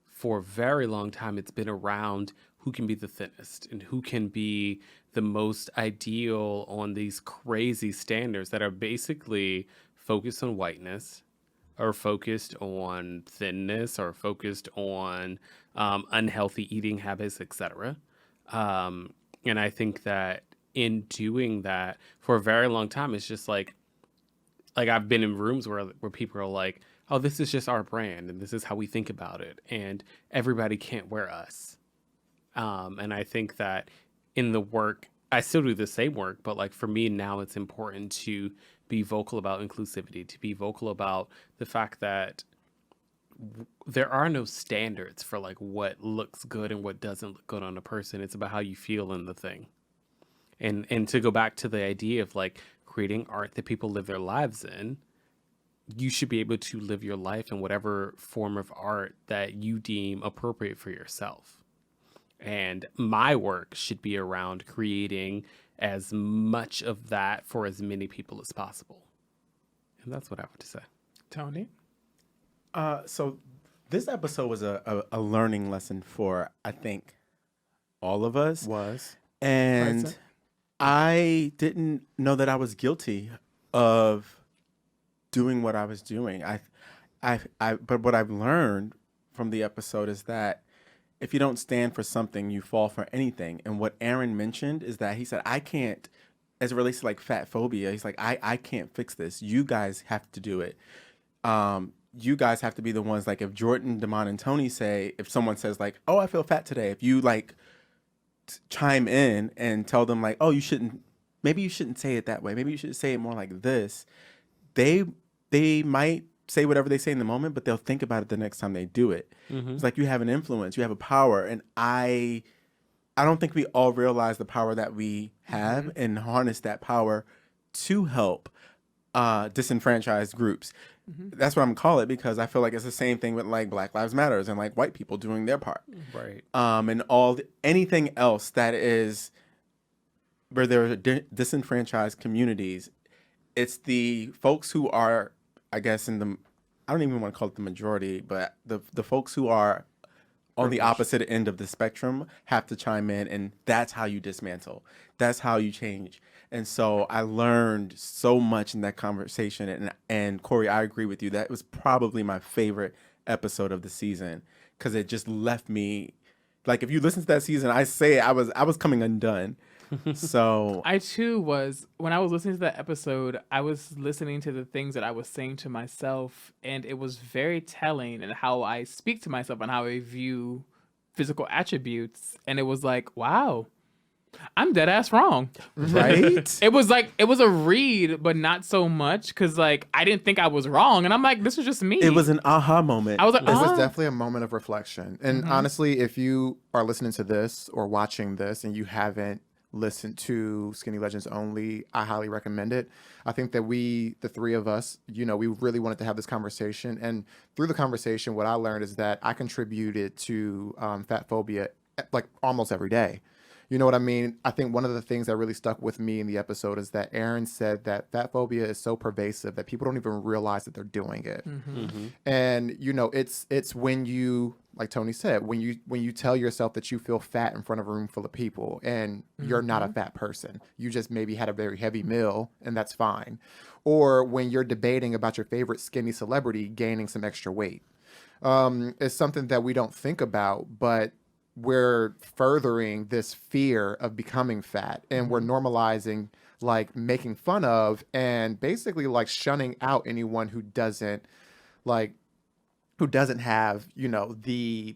for a very long time, it's been around who can be the thinnest and who can be the most ideal on these crazy standards that are basically focused on whiteness, are focused on thinness or focused on unhealthy eating habits, etc. And I think that in doing that for a very long time, it's just like I've been in rooms where people are like, oh, this is just our brand and this is how we think about it. And everybody can't wear us. And I think that in the work, I still do the same work, but like for me now it's important to be vocal about inclusivity, to be vocal about the fact that there are no standards for like what looks good and what doesn't look good on a person. It's about how you feel in the thing. And to go back to the idea of like creating art that people live their lives in, you should be able to live your life in whatever form of art that you deem appropriate for yourself. And my work should be around creating as much of that for as many people as possible. And that's what I have to say. Tony? So this episode was a learning lesson for, I think, all of us. And Right, I didn't know that I was guilty of doing what I was doing. But what I've learned from the episode is that if you don't stand for something, you fall for anything. And what Aaron mentioned is that he said, I can't, as it relates to like fat phobia, he's like, I can't fix this. You guys have to do it. You guys have to be the ones, like if Jordan, Damon, and Tony say, if someone says like, oh, I feel fat today, if you like chime in and tell them like, oh, maybe you shouldn't say it that way. Maybe you should say it more like this. They might say whatever they say in the moment, but they'll think about it the next time they do it. Mm-hmm. It's like you have an influence, you have a power. And I don't think we all realize the power that we have and harness that power to help disenfranchised groups. That's what I'm call it, because I feel like it's the same thing with like Black Lives Matters and like white people doing their part. Right. And anything else that is where there are disenfranchised communities, it's the folks who are, I guess, I don't even want to call it the majority, but the folks who are on the opposite end of the spectrum have to chime in, and that's how you dismantle. That's how you change. And so I learned so much in that conversation. And Corey, I agree with you. That was probably my favorite episode of the season, because it just left me, like, if you listen to that season, I was coming undone. So I too was, when I was listening to that episode, I was listening to the things that I was saying to myself, and it was very telling in how I speak to myself and how I view physical attributes. And it was like, wow, I'm dead ass wrong. right? It was a read, but not so much, because like I didn't think I was wrong, and I'm like, this is just me. It was an aha moment. I was like, It was definitely a moment of reflection. And honestly, if you are listening to this or watching this and you haven't listened to Skinny Legends Only, I highly recommend it. I think that the three of us, we really wanted to have this conversation. And through the conversation, what I learned is that I contributed to fat phobia like almost every day. You know what I mean? I think one of the things that really stuck with me in the episode is that Aaron said that fat phobia is so pervasive that people don't even realize that they're doing it. And it's when you, like Tony said, when you tell yourself that you feel fat in front of a room full of people and you're not a fat person. You just maybe had a very heavy meal and that's fine. Or when you're debating about your favorite skinny celebrity gaining some extra weight. It's something that we don't think about, but we're furthering this fear of becoming fat, and we're normalizing like making fun of and basically like shunning out anyone who doesn't have, the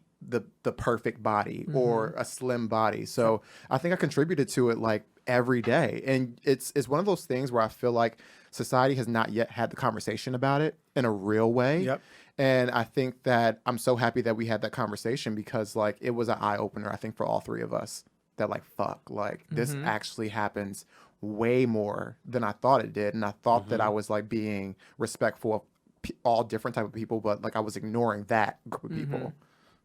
perfect body or a slim body. So I think I contributed to it like every day. And it's one of those things where I feel like society has not yet had the conversation about it in a real way. Yep. And I think that I'm so happy that we had that conversation, because like it was an eye opener, I think, for all three of us, that like, fuck, like this actually happens way more than I thought it did. And I thought that I was like being respectful of all different type of people, but like I was ignoring that group of people.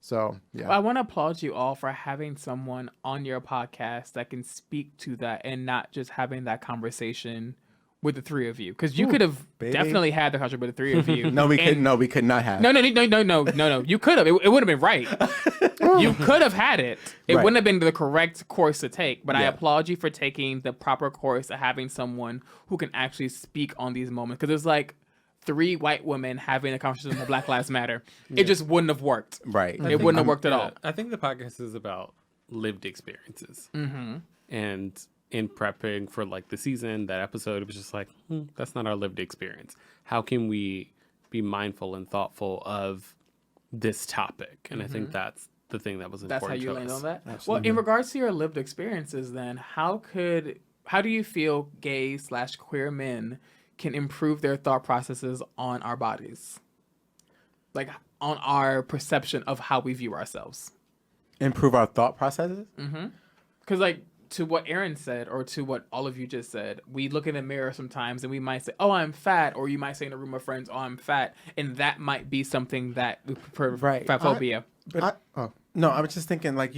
So yeah. Well, I want to applaud you all for having someone on your podcast that can speak to that and not just having that conversation with the three of you, because you could have definitely had the conversation with the three of you. No, we could not have. No. You could have. It would have been right. You could have had it. It Right. wouldn't have been the correct course to take. But I Yeah. applaud you for taking the proper course of having someone who can actually speak on these moments, because it's like, 3 white women having a conversation on Black Lives Matter. It just wouldn't have worked. Right. It wouldn't have worked at all. I think the podcast is about lived experiences. Mm-hmm. And in prepping for like the season, that episode, it was just like, that's not our lived experience. How can we be mindful and thoughtful of this topic? And I think that's the thing that was important. That's how you to land us. on that? Absolutely. Well, in regards to your lived experiences then, how do you feel gay/queer men can improve their thought processes on our bodies? Like on our perception of how we view ourselves. Improve our thought processes? Because like to what Aaron said or to what all of you just said, we look in the mirror sometimes and we might say, oh, I'm fat. Or you might say in a room of friends, oh, I'm fat. And that might be something that we prefer fat phobia. No, I was just thinking, like,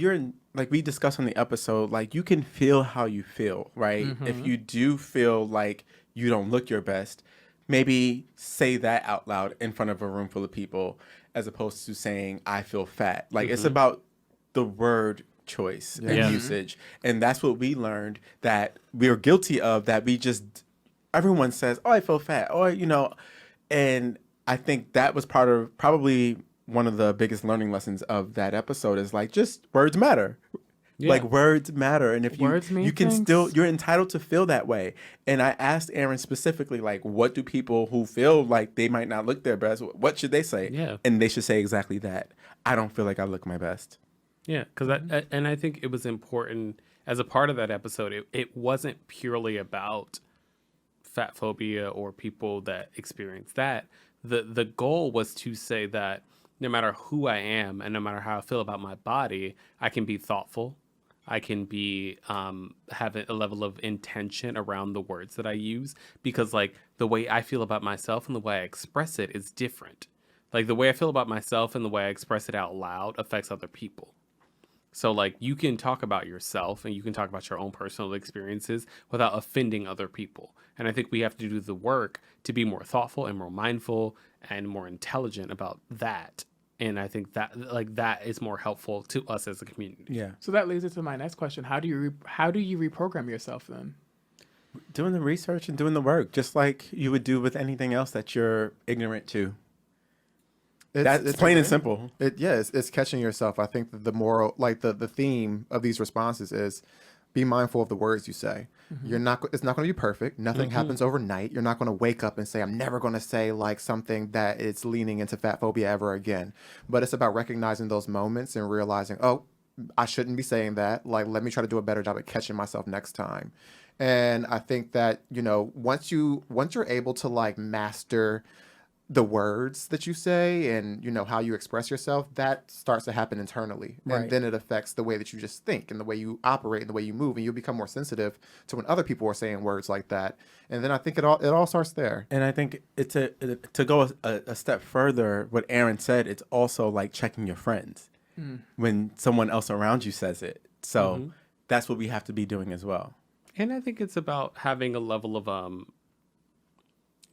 like we discussed on the episode, like, you can feel how you feel, right? If you do feel like you don't look your best, maybe say that out loud in front of a room full of people, as opposed to saying, I feel fat. Like, it's about the word choice and usage. And that's what we learned that we're guilty of, that everyone says, oh, I feel fat, or, and I think that was probably one of the biggest learning lessons of that episode is like, just words matter. Yeah. Like words matter. And if you can still, you're entitled to feel that way. And I asked Aaron specifically, like, what do people who feel like they might not look their best, what should they say? Yeah. And they should say exactly that. I don't feel like I look my best. Yeah. And I think it was important as a part of that episode, it wasn't purely about fat phobia or people that experience that. The goal was to say that no matter who I am and no matter how I feel about my body, I can be thoughtful. I can be have a level of intention around the words that I use, because like the way I feel about myself and the way I express it is different. Like the way I feel about myself and the way I express it out loud affects other people. So like you can talk about yourself and you can talk about your own personal experiences without offending other people. And I think we have to do the work to be more thoughtful and more mindful and more intelligent about that. And I think that is more helpful to us as a community. Yeah. So that leads into my next question. How do you reprogram yourself then? Doing the research and doing the work, just like you would do with anything else that you're ignorant to. It's plain and simple. It's catching yourself. I think that the moral, like the theme of these responses is be mindful of the words you say. It's not going to be perfect. Nothing happens overnight. You're not going to wake up and say, I'm never going to say like something that is leaning into fat phobia ever again. But it's about recognizing those moments and realizing, oh, I shouldn't be saying that. Like, let me try to do a better job at catching myself next time. And I think that, once you're able to like master the words that you say and how you express yourself, that starts to happen internally. Right. And then it affects the way that you just think and the way you operate and the way you move, and you'll become more sensitive to when other people are saying words like that. And then I think it all starts there. And I think to go a step further, what Aaron said, it's also like checking your friends when someone else around you says it. So that's what we have to be doing as well. And I think it's about having a level of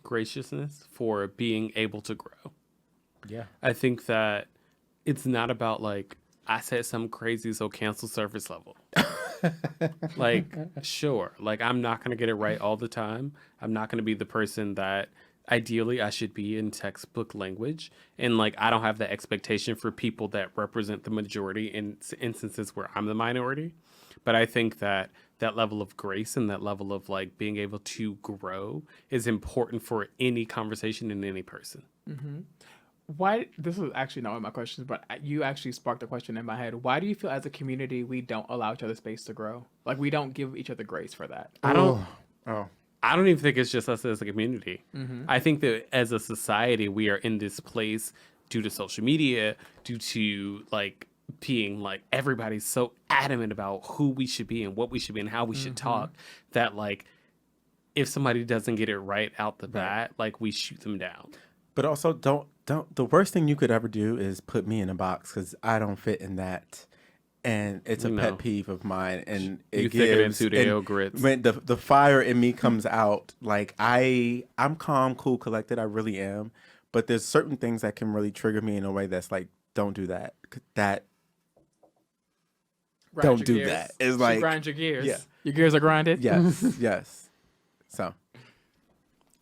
graciousness for being able to grow. Yeah. I think that it's not about like, I said something crazy, so cancel surface level. Like, sure. Like, I'm not going to get it right all the time. I'm not going to be the person that ideally I should be in textbook language. And like, I don't have the expectation for people that represent the majority in instances where I'm the minority. But I think that level of grace and that level of like being able to grow is important for any conversation in any person. Why, this was actually not one of my questions, but you actually sparked a question in my head. Why do you feel as a community we don't allow each other space to grow? Like we don't give each other grace for that? I don't even think it's just us as a community. I think that as a society, we are in this place due to social media, due to like being like everybody's so adamant about who we should be and what we should be and how we should talk, that like if somebody doesn't get it right out the bat, like we shoot them down. But also don't the worst thing you could ever do is put me in a box, because I don't fit in that. And it's a pet peeve of mine, and it gives grits. When the fire in me comes out, like I'm calm, cool, collected, I really am, but there's certain things that can really trigger me in a way that's like, don't do that. Don't do that. It's like, grind your gears. Yeah. Your gears are grinded. Yes. Yes. So.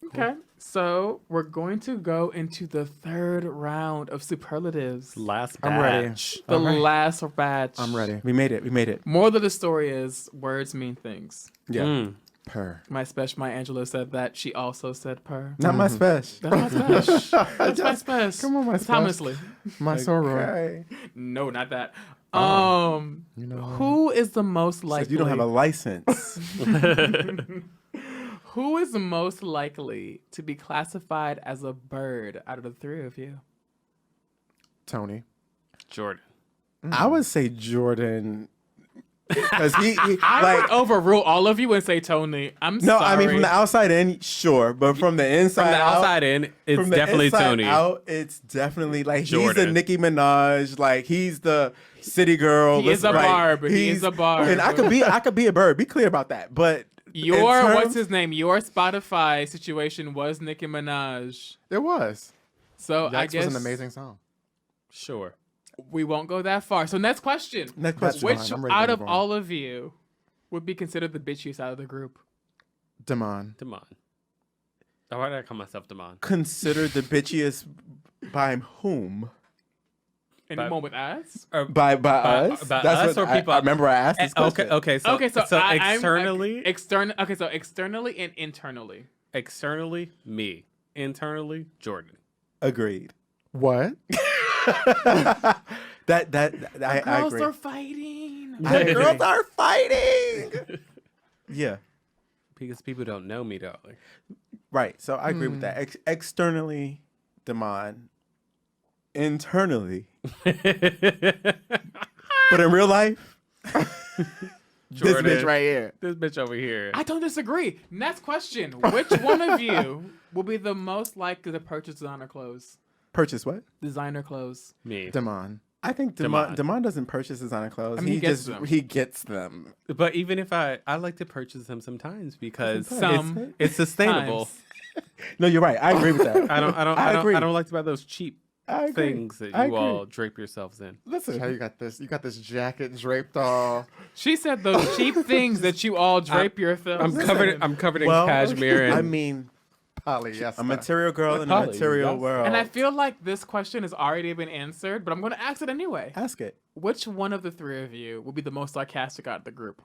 Okay. So we're going to go into the third round of superlatives. Last I'm ready. batch. The All right. last batch. I'm ready. We made it. Moral of the story is words mean things. Yeah. Mm. Per. My special, my Angela said that. She also said per. Not my special. That's my special. That's my special. Come on, my Thomas special. Lee. My soror. Okay. No, not that. You know what? Who is the most Says likely? you don't have a license. Who is the most likely to be classified as a bird out of the three of you? Tony. Jordan. I would say Jordan. Because he I like would overrule all of you and say Tony. I'm no, sorry. I mean from the outside in, sure, but from the inside From the out, outside in, it's from the definitely inside Tony. out, it's definitely like he's Jordan. the Nicki Minaj, like he's the city girl. He is a barb. He is a barb. And I could be a bird. Be clear about that. But Your in terms- what's his name? Your Spotify situation was Nicki Minaj. It was. So I Yikes guess was an amazing song. Sure. we won't go that far. So next question. Next That's question. Which fine. I'm ready to out of move on. all of you would be considered the bitchiest out of the group? Damon. Damon. Oh, why did I call myself Damon? Considered the bitchiest by whom? Anyone with us? By us? by That's us what or people- I remember I asked this question. Okay. So I'm externally, so externally and internally. externally, me. Internally, Jordan. Agreed. What? I Girls agree. are fighting. The girls are fighting. Yeah. Because people don't know me, darling. Right. So I agree with that. Externally, Damon. Internally. But in real life, this Jordan. bitch right here. This bitch over here. I don't disagree. Next question. Which one of you will be the most likely to purchase designer clothes? Purchase what? Designer clothes. Me. Damon. I think Damon. Damon doesn't purchase designer clothes. I mean, he gets them. He gets them. But even if I like to purchase them sometimes because Some it's sustainable. times. No, you're right. I agree with that. I agree. I don't like to buy those cheap I agree. things that I you agree. all drape yourselves in. Listen. How you got this? You got this jacket draped all. She said those cheap things that you all drape yourselves. I'm covered in Well, cashmere and I mean, Polyester. a material girl in a Poly, material yes. world. And I feel like this question has already been answered, but I'm going to ask it anyway. Ask it. Which one of the three of you will be the most sarcastic out of the group?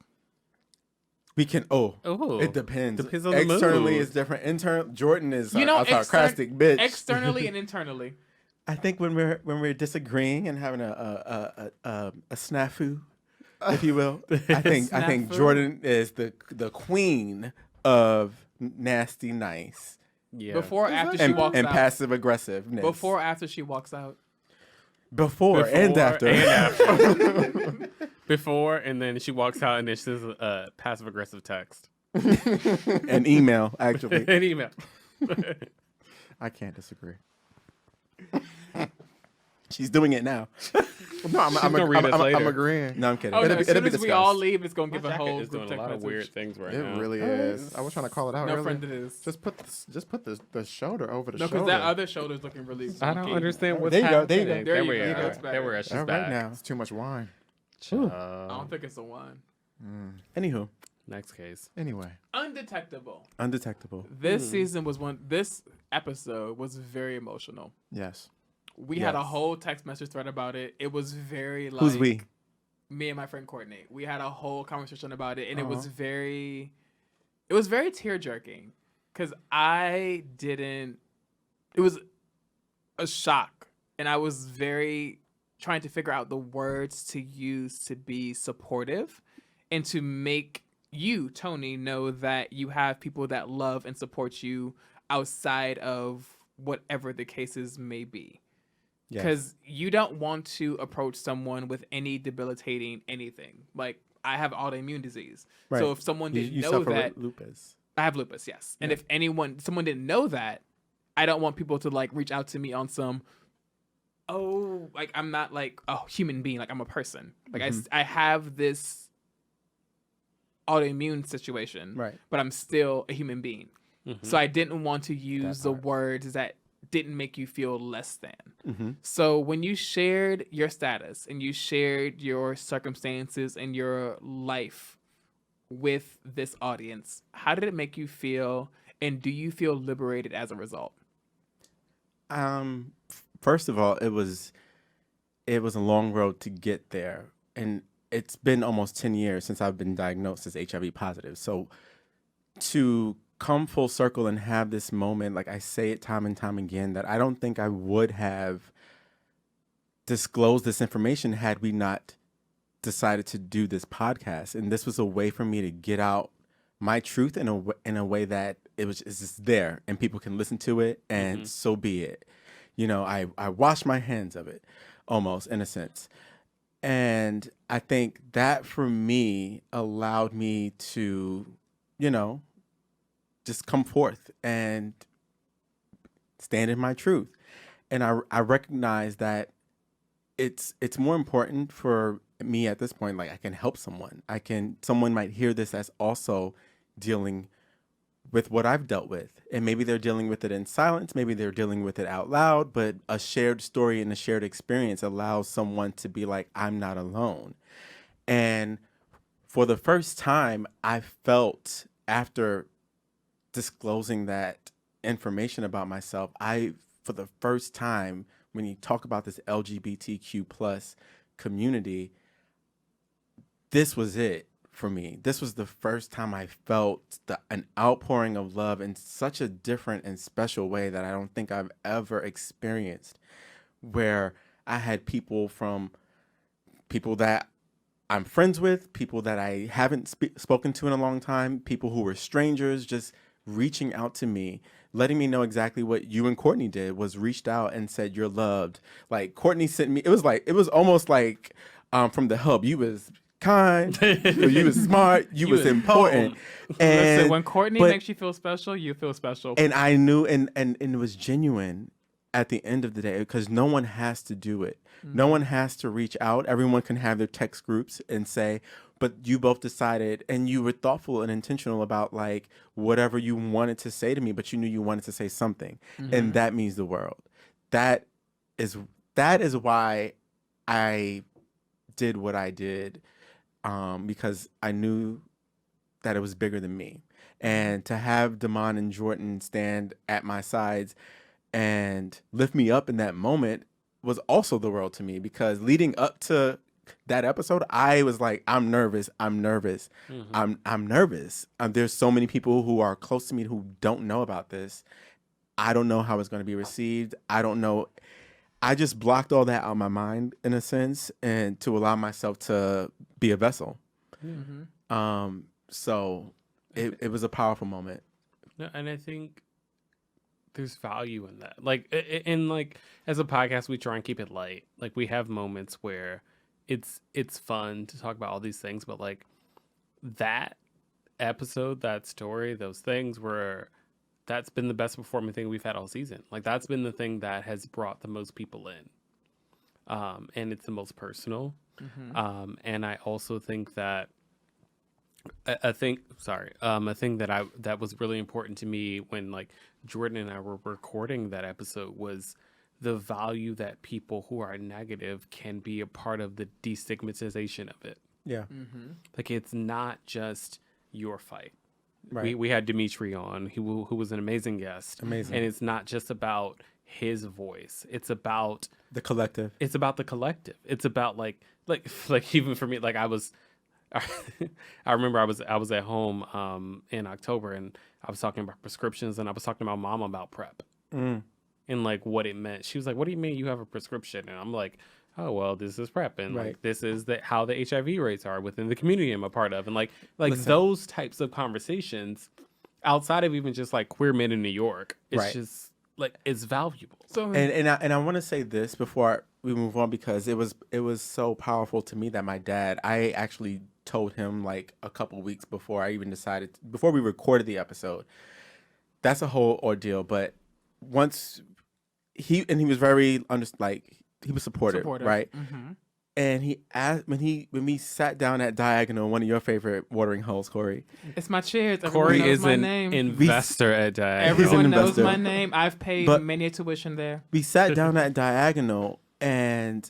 We can. oh, It depends. Depends on the Externally mood. is different. Internal. Jordan is You know, a sarcastic bitch. Externally and internally. I think when we're disagreeing and having a snafu, if you will, I think Snafu? Jordan is the queen of nasty nice yeah. Before or after she and, walks and out? passive aggressiveness. Before or after she walks out? Before and after. And after. Before, and then she walks out and then she says a passive aggressive text. An email, actually. An email. I can't disagree. She's doing it now. No, I'm gonna read us I'm later. agreeing. No, I'm kidding. Oh, no, It'll as be soon as we discussed. all leave, it's going to My give a jacket whole is group doing a text lot of message. weird things right It now. really is. I was trying to call it out No, earlier. friend, it is. Just put the shoulder over the No, shoulder. because that other shoulder's looking really I don't funky. understand what's There you go, there happening. you go. There There we you go. are. That's better. There we are. She's All right back. now. It's too much wine. I don't think it's a one. Anywho, Next case. Anyway, Undetectable. undetectable. This season was this episode was very emotional. yes. We had a Yes. whole text message thread about it. It was very like Who's we? me and my friend Courtney. We had a whole conversation about it, and it was Uh-huh. very tear jerking because it was a shock, and I was very trying to figure out the words to use to be supportive and to make you, Tony, know that you have people that love and support you outside of whatever the cases may be. Yes. Because you don't want to approach someone with any debilitating anything. Like, I have autoimmune disease. Right. So if someone didn't you know suffer that, with lupus. I have lupus, yes. And Yeah. if someone didn't know that, I don't want people to like reach out to me on some, like I'm not like a human being, like I'm a person. Like I have this autoimmune situation, Right. but I'm still a human being. So I didn't want to use the part. words that didn't make you feel less than. Mm-hmm. So when you shared your status and you shared your circumstances and your life with this audience, how did it make you feel? And do you feel liberated as a result? First of all, it was a long road to get there, and it's been almost 10 years since I've been diagnosed as HIV positive. So to come full circle and have this moment, like I say it time and time again, that I don't think I would have disclosed this information had we not decided to do this podcast. And this was a way for me to get out my truth in a way that it's just there and people can listen to it, and so be it. You know, I wash my hands of it almost, in a sense. And I think that for me allowed me to, you know, just come forth and stand in my truth. And I recognize that it's more important for me at this point. Like, I can help someone. Someone might hear this as also dealing with what I've dealt with. And maybe they're dealing with it in silence. Maybe they're dealing with it out loud. But a shared story and a shared experience allows someone to be like, I'm not alone. And for the first time, I felt, after disclosing that information about myself, for the first time, when you talk about this LGBTQ plus community, this was it for me. This was the first time I felt an outpouring of love in such a different and special way that I don't think I've ever experienced, where I had people that I'm friends with, people that I haven't spoken to in a long time, people who were strangers, just reaching out to me, letting me know exactly what you and Courtney did, was reached out and said, you're loved. Like, Courtney sent me, it was almost like from the hub, you was kind, you was smart, you was important. And listen, when Courtney makes you feel special, you feel special. And I knew, and it was genuine at the end of the day, because no one has to do it. No one has to reach out. Everyone can have their text groups and say, but you both decided, and you were thoughtful and intentional about like whatever you wanted to say to me, but you knew you wanted to say something. And that means the world. That is why I did what I did, because I knew that it was bigger than me. And to have Damon and Jordan stand at my sides and lift me up in that moment was also the world to me, because leading up to that episode, I was like, I'm nervous. I'm nervous. There's so many people who are close to me who don't know about this. I don't know how it's going to be received. I don't know. I just blocked all that out of my mind, in a sense, and to allow myself to be a vessel. So it was a powerful moment. No, and I think there's value in that. Like, and like, as a podcast, we try and keep it light. Like, we have moments where it's fun to talk about all these things, but like that episode, that story, those things that's been the best performing thing we've had all season. Like, that's been the thing that has brought the most people in. And it's the most personal. And I also think that a thing that was really important to me when like Jordan and I were recording that episode was the value that people who are negative can be a part of the destigmatization of it. Yeah. Like, it's not just your fight. Right. We had Dimitri on, who was an amazing guest. Amazing. And it's not just about his voice. It's about the collective. It's about the collective. It's about like even for me, like I remember I was at home in October, and I was talking about prescriptions, and I was talking to my mom about PrEP. And like what it meant. She was like, what do you mean you have a prescription? And I'm like, oh, well, this is PrEP. And like, this is how the HIV rates are within the community I'm a part of. And like Listen, those types of conversations outside of even just like queer men in New York, it's just like, it's valuable. So, and I want to say this before we move on, because it was so powerful to me that my dad, I actually told him like a couple weeks before before we recorded the episode. That's a whole ordeal. But once he was very he was supportive. Right? And he asked when we sat down at Diagonal, one of your favorite watering holes, Corey. It's my chairs. Corey is an investor at Diagonal. Everyone knows my name. I've paid many a tuition there. We sat down at Diagonal, and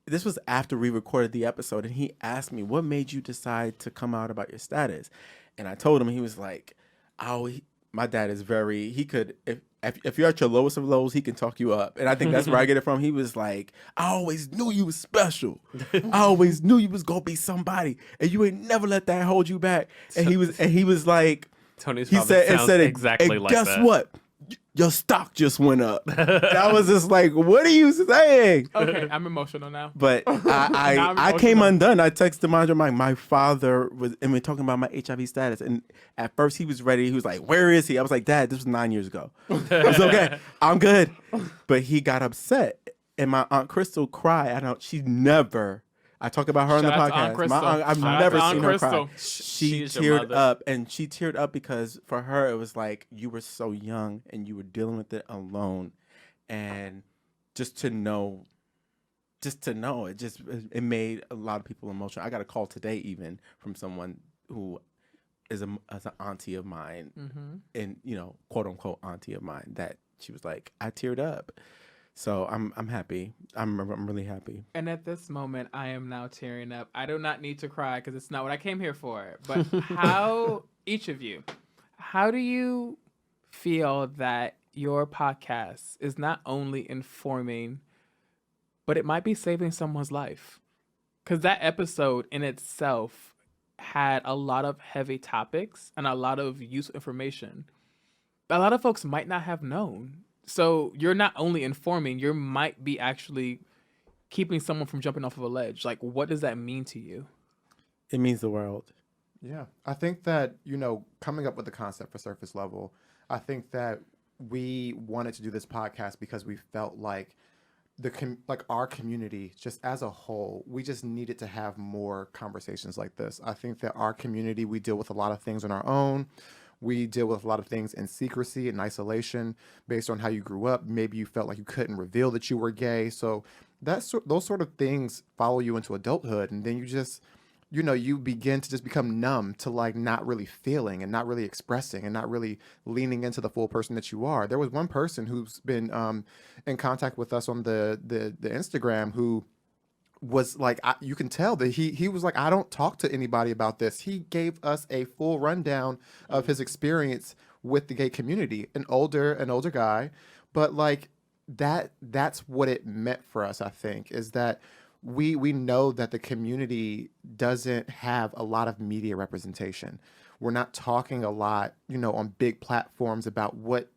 this was after we recorded the episode, and he asked me, what made you decide to come out about your status? And I told him, he was like, my dad is he could, if you're at your lowest of lows, he can talk you up. And I think that's where I get it from. He was like, I always knew you was special. I always knew you was going to be somebody. And you ain't never let that hold you back. And he was like, Tony's he father said, sounds exactly like guess that. what? Your stock just went up. That was just like, what are you saying? Okay, I'm emotional now. But I came undone. I texted my father was, and we're talking about my HIV status. And at first he was ready. He was like, where is he? I was like, Dad, this was 9 years ago. I was okay. I'm good. But he got upset. And my Aunt Crystal cried. I talked about her on the Shout out to Aunt podcast. Crystal. I've Shout out never to Aunt seen her cry. Crystal. She She's your teared mother. up, and she teared up because for her it was like you were so young and you were dealing with it alone, and just to know it made a lot of people emotional. I got a call today even from someone who is an auntie of mine, and quote unquote auntie of mine, that she was like, I teared up. So I'm happy. I'm really happy. And at this moment, I am now tearing up. I do not need to cry because it's not what I came here for. But each of you, how do you feel that your podcast is not only informing, but it might be saving someone's life? Because that episode in itself had a lot of heavy topics and a lot of useful information a lot of folks might not have known. So you're not only informing, you might be actually keeping someone from jumping off of a ledge. Like, what does that mean to you? It means the world. Yeah, I think that, coming up with the concept for Surface Level, I think that we wanted to do this podcast because we felt like our community, just as a whole, we just needed to have more conversations like this. I think that our community, we deal with a lot of things on our own. We deal with a lot of things in secrecy and isolation based on how you grew up. Maybe you felt like you couldn't reveal that you were gay. So those sort of things follow you into adulthood. And then you just, you begin to just become numb to like not really feeling and not really expressing and not really leaning into the full person that you are. There was one person who's been in contact with us on the Instagram who was like, you can tell that he was like, I don't talk to anybody about this. He gave us a full rundown of his experience with the gay community, an older guy, but like that's what it meant for us. I think is that we know that the community doesn't have a lot of media representation. We're not talking a lot, on big platforms about what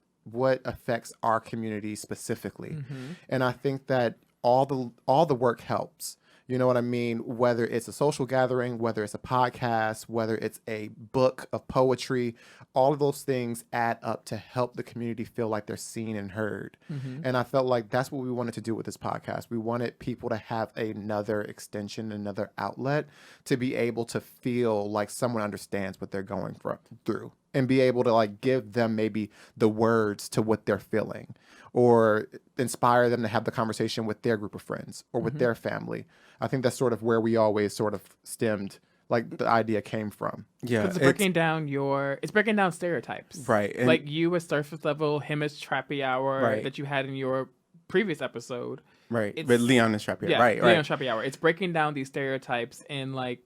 affects our community specifically. Mm-hmm. And I think that all the work helps. You know what I mean? Whether it's a social gathering, whether it's a podcast, whether it's a book of poetry, all of those things add up to help the community feel like they're seen and heard. Mm-hmm. And I felt like that's what we wanted to do with this podcast. We wanted people to have another extension, another outlet to be able to feel like someone understands what they're going through and be able to like give them maybe the words to what they're feeling or inspire them to have the conversation with their group of friends or with their family. I think that's sort of where we always sort of stemmed, like the idea came from. Yeah, it's breaking down stereotypes, right? And like you as Surface Level, him as Trappy Hour, right, that you had in your previous episode, right? But Leon is Trappy Hour, right? Leon Trappy Hour. It's breaking down these stereotypes and like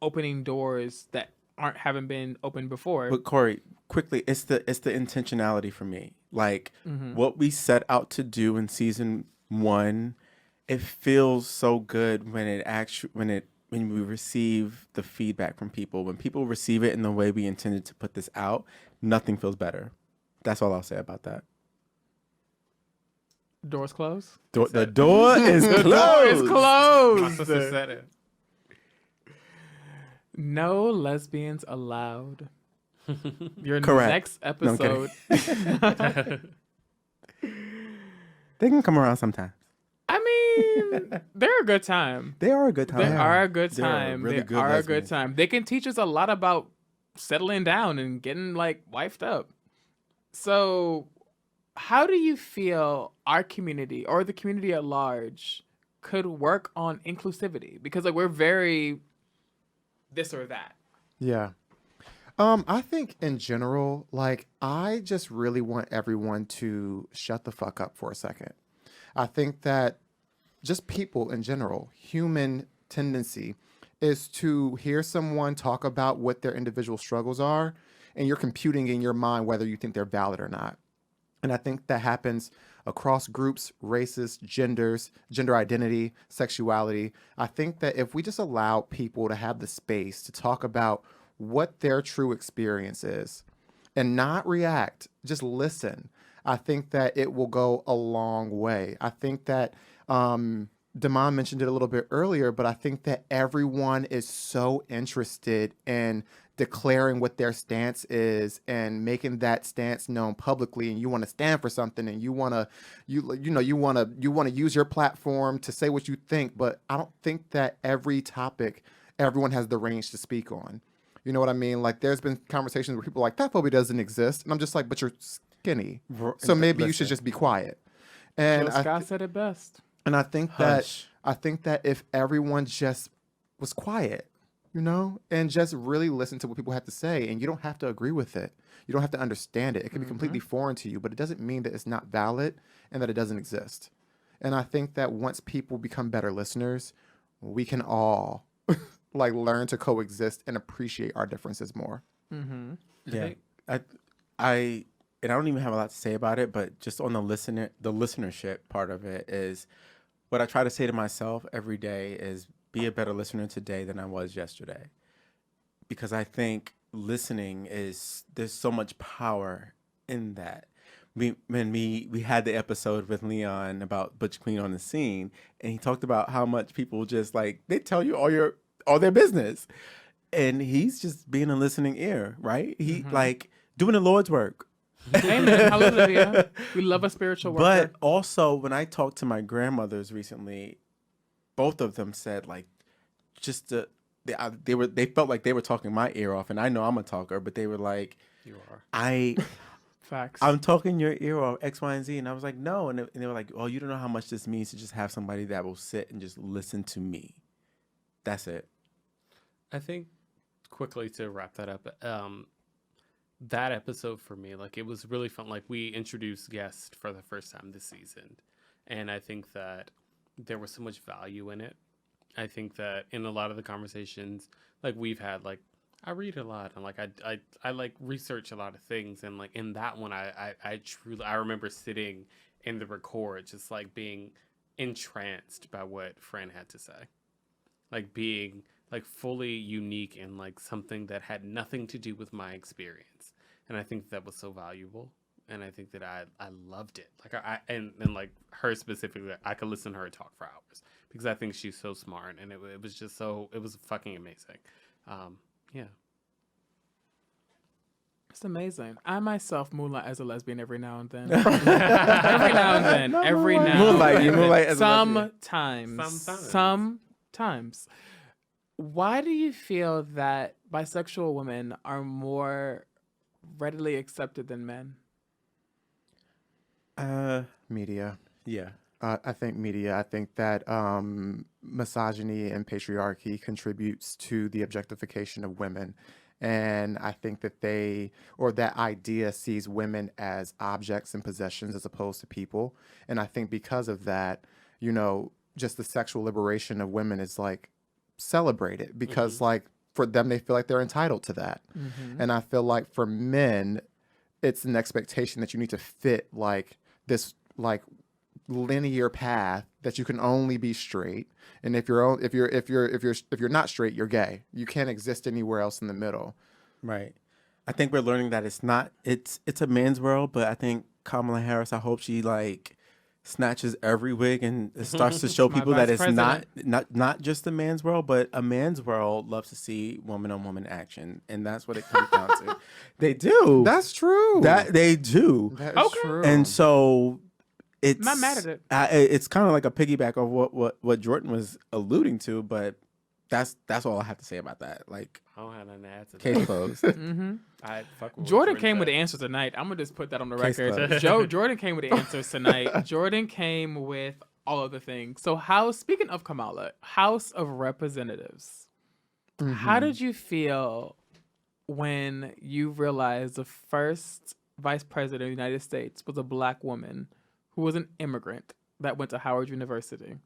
opening doors that haven't been opened before. But Corey, quickly, it's the intentionality for me. Like what we set out to do in season 1, it feels so good when we receive the feedback from people. When people receive it in the way we intended to put this out, nothing feels better. That's all I'll say about that. Doors closed? The door is closed. The door is closed. My sister said it. No lesbians allowed. Your Correct. next episode. No, they can come around sometimes. I mean, they're a good time. They are a good time. They are a good time. Really they are a good time. They can teach us a lot about settling down and getting like wifed up. So how do you feel our community or the community at large could work on inclusivity? Because like we're very this or that. Yeah. I think in general, like I just really want everyone to shut the fuck up for a second. I think that just people in general, human tendency is to hear someone talk about what their individual struggles are and you're computing in your mind whether you think they're valid or not. And I think that happens across groups, races, genders, gender identity, sexuality. I think that if we just allow people to have the space to talk about what their true experience is and not react, just listen, I think that it will go a long way. I think that Damon mentioned it a little bit earlier, but I think that everyone is so interested in declaring what their stance is and making that stance known publicly, and you want to stand for something, and you want to you want to use your platform to say what you think. But I don't think that every topic everyone has the range to speak on. You know what I mean? Like, there's been conversations where people are like, fat phobia doesn't exist, and I'm just like, but you're skinny, so maybe you should just be quiet. And Jill Scott said it best. and I think Hush. that if everyone just was quiet, and just really listen to what people have to say, and you don't have to agree with it. You don't have to understand it. It can be completely foreign to you, but it doesn't mean that it's not valid and that it doesn't exist. And I think that once people become better listeners, we can all like learn to coexist and appreciate our differences more. Yeah. I and I don't even have a lot to say about it, but just on the listenership part of it is what I try to say to myself every day is be a better listener today than I was yesterday. Because I think listening there's so much power in that. We had the episode with Leon about Butch Queen on the Scene, and he talked about how much people just like, they tell you all their business. And he's just being a listening ear, right? He like doing the Lord's work. Amen. Hallelujah. We love a spiritual worker. But also, when I talked to my grandmothers recently, both of them said like, just they felt like they were talking my ear off, and I know I'm a talker, but they were like, You are. Facts. I'm talking your ear off, X, Y, and Z, and I was like, no, and they were like, oh, you don't know how much this means to just have somebody that will sit and just listen to me. That's it. I think quickly to wrap that up, that episode for me, like, it was really fun. Like, we introduced guests for the first time this season, and I think that there was so much value in it. I think that in a lot of the conversations, like, we've had, like, I read a lot, and like I like research a lot of things, and like in that one I truly remember sitting in the record just like being entranced by what Fran had to say, like being like fully unique and like something that had nothing to do with my experience, and I think that was so valuable, and I think that I loved it. Like and like her specifically, I could listen to her talk for hours because I think she's so smart, and it was just it was fucking amazing. Yeah. It's amazing. I myself moonlight as a lesbian every now and then. Every now and then. Every now Moonlight, and you then. moonlight as a lesbian. Sometimes. Why do you feel that bisexual women are more readily accepted than men? Media. Yeah. I think media. I think that misogyny and patriarchy contributes to the objectification of women. And I think that that idea sees women as objects and possessions as opposed to people. And I think because of that, just the sexual liberation of women is like celebrated because like for them, they feel like they're entitled to that. And I feel like for men, it's an expectation that you need to fit like this like linear path that you can only be straight, and if you're not straight, you're gay. You can't exist anywhere else in the middle. Right. I think we're learning that it's a man's world, but I think Kamala Harris, I hope she like snatches every wig and starts to show people that it's not just a man's world, but a man's world loves to see woman on woman action, and that's what it comes down to. They do. That's true. That they do. That is true. And so it's I'm not mad at it. It's kind of like a piggyback of what Jordan was alluding to, but that's all I have to say about that. Like, I don't have nothing to add to case that. closed. I fuck with Jordan what came with said. the answers tonight. I'm gonna just put that on the Case record. Jordan came with the answers tonight. Jordan came with all of the things. So, speaking of Kamala, House of Representatives, how did you feel when you realized the first vice president of the United States was a black woman who was an immigrant that went to Howard University?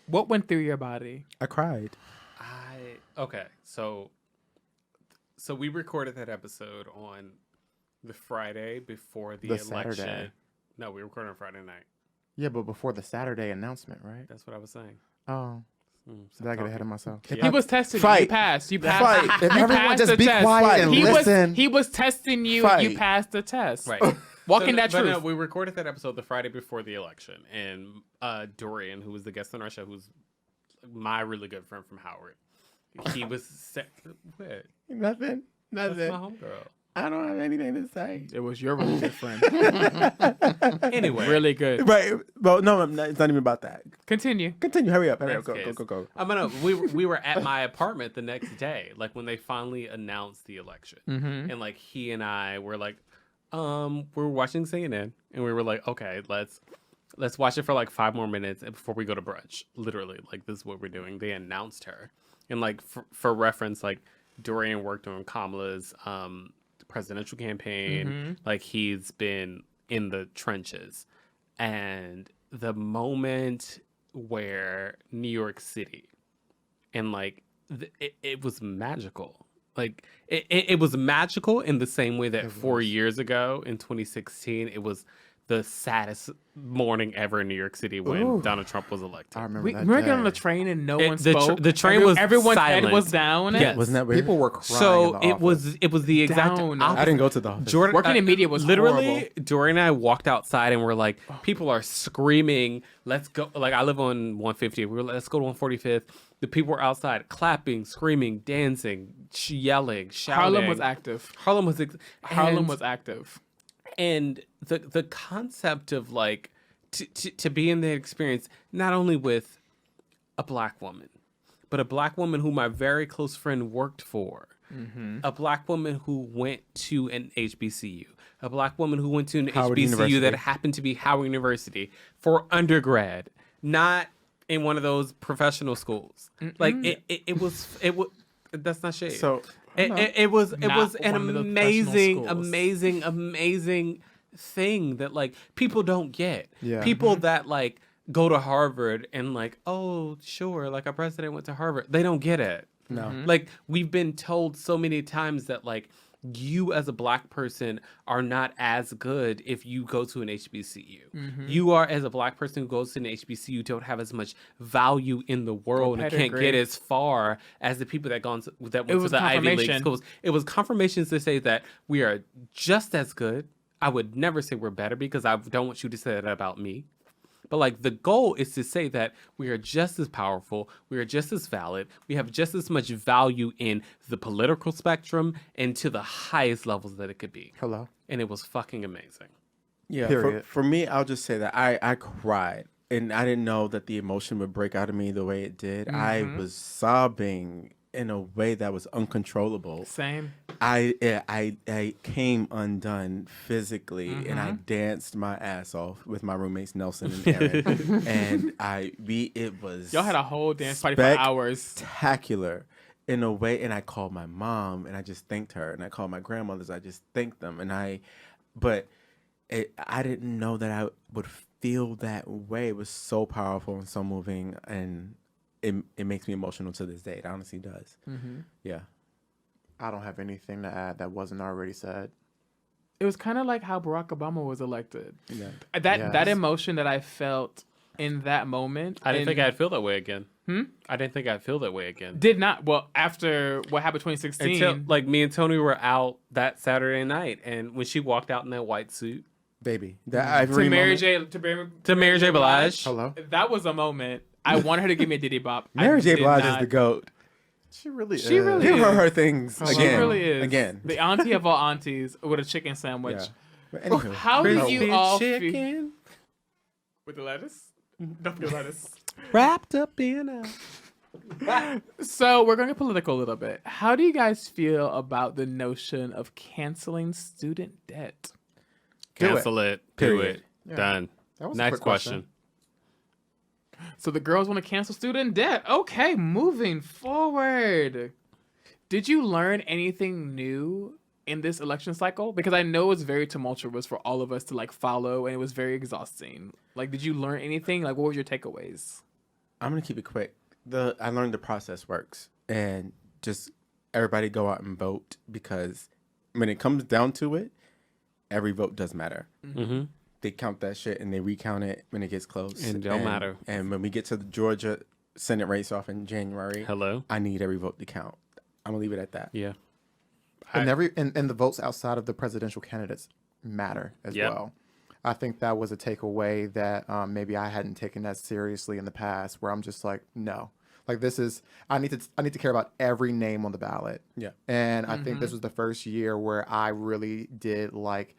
What went through your body? I cried. Okay, so So we recorded that episode on the Friday before the The election. Saturday. No, we recorded on Friday night. Yeah, but before the Saturday announcement, right? That's what I was saying. Oh, did I get ahead of myself? He was testing you. Fight. You passed. You passed. Fight. If You everyone passed just the be test. quiet and listen. He was testing you. Fight. You passed the test. Right. Walking that but truth. No, we recorded that episode the Friday before the election, and Dorian, who was the guest on our show, who's my really good friend from Howard, he was what? Nothing. That's my homegirl. I don't have anything to say. It was your really good friend. Anyway, Really good. Right. Well, no, it's not even about that. Continue. Continue. Hurry up. Hurry up. Next case. Go. I'm gonna. We were at my apartment the next day, like when they finally announced the election, and like he and I were like, we were watching CNN, and we were like, okay, let's watch it for like 5 more minutes before we go to brunch. Literally, like this is what we're doing. They announced her, and like for reference, like Dorian worked on Kamala's presidential campaign. Like he's been in the trenches, and the moment where New York City and like it was magical. Like it was magical in the same way that 4 years ago in 2016 it was the saddest morning ever in New York City when Donald Trump was elected. I remember We that were day. getting on the train and no one spoke. The train was everyone's silent. head was down. Yes. Wasn't that weird? People were crying. So in the office. it was the exact Down. opposite. I didn't go to the office. Jordan, Working in media was literally horrible. Dorian and I walked outside and we're like, people are screaming, let's go. Like I live on 150. We were like, let's go to 145th. The people were outside clapping, screaming, dancing, yelling, shouting. Harlem was active. Harlem was active. and the concept of like to be in that experience, not only with a black woman, but a black woman who my very close friend worked for, a black woman who went to an HBCU, a black woman who went to an Howard HBCU University. that happened to be Howard University for undergrad, not in one of those professional schools. Like it was that's not shade. So It was Not an one of the amazing, professional schools. amazing thing that like people don't get. Yeah. People that like go to Harvard and like, oh sure, like our president went to Harvard. They don't get it. No. Like we've been told so many times that like you as a black person are not as good if you go to an HBCU. You are as a black person who goes to an HBCU don't have as much value in the world and can't pedigree. get as far as the people that went to was the Ivy League confirmation. schools. It was confirmations to say that we are just as good. I would never say we're better because I don't want you to say that about me. But like the goal is to say that we are just as powerful, we are just as valid, we have just as much value in the political spectrum and to the highest levels that it could be. Hello. And it was fucking amazing. Yeah, Period. for me, I'll just say that I cried, and I didn't know that the emotion would break out of me the way it did. I was sobbing in a way that was uncontrollable. Same. I came undone physically, and I danced my ass off with my roommates Nelson and Aaron, and it was Y'all had a whole dance party for hours. spectacular in a way. And I called my mom, and I just thanked her, and I called my grandmothers, I just thanked them, I didn't know that I would feel that way. It was so powerful and so moving, and it makes me emotional to this day. It honestly does. Yeah. I don't have anything to add that wasn't already said. It was kind of like how Barack Obama was elected. Yeah. That emotion that I felt in that moment. I didn't think I'd feel that way again. I didn't think I'd feel that way again. Did not. Well, after what happened 2016. Until like me and Tony were out that Saturday night, and when she walked out in that white suit Baby. That to Mary J. To Mary J. Blige. Hello. That was a moment. I wanted her to give me a Diddy Bop. Mary J. did Blige is not. the GOAT. She really She is. really Give is. her things again. She really is. Again. The auntie of all aunties with a chicken sandwich. Yeah. But anywho, How do you Crispy all feel? chicken With the lettuce? Don't feel lettuce. wrapped up in a... So we're going to get political a little bit. How do you guys feel about the notion of canceling student debt? Cancel it. Do Period. it. Done. That was a Next quick question. So the girls want to cancel student debt. Okay, moving forward. Did you learn anything new in this election cycle? Because I know it's very tumultuous for all of us to like follow, and it was very exhausting. Like, did you learn anything? Like, what were your takeaways? I'm gonna keep it quick. I learned the process works, and just everybody go out and vote, because when it comes down to it, every vote does matter. Mm-hmm. They count that shit and they recount it when it gets close. And it don't matter. And when we get to the Georgia Senate race off in January, I need every vote to count. I'm gonna leave it at that. Yeah. And and the votes outside of the presidential candidates matter as well. I think that was a takeaway that maybe I hadn't taken that seriously in the past, where I'm just like, no, like this is, I need to care about every name on the ballot. Yeah. And I think this was the first year where I really did like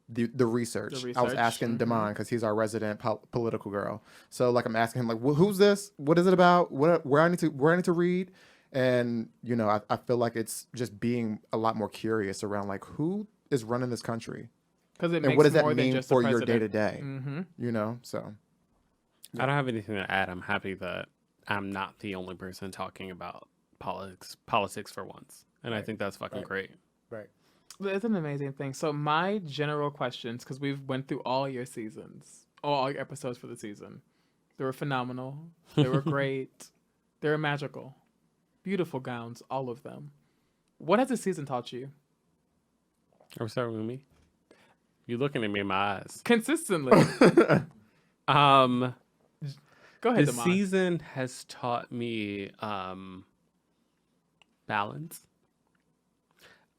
the research. I was asking Damon, because he's our resident political girl. So like I'm asking him like, who's this? What is it about? Where I need to read? And you know, I feel like it's just being a lot more curious around like who is running this country, and what does that mean for your day to day? You know, so I don't have anything to add. I'm happy that I'm not the only person talking about politics for once, and I think that's fucking great. Right. It's an amazing thing. So my general questions, because we've went through all your seasons, all your episodes for the season. They were phenomenal. They were great. They were magical. Beautiful gowns, all of them. What has this season taught you? Are we starting with me? You're looking at me in my eyes. Consistently. Go ahead, The Damon. season has taught me balance.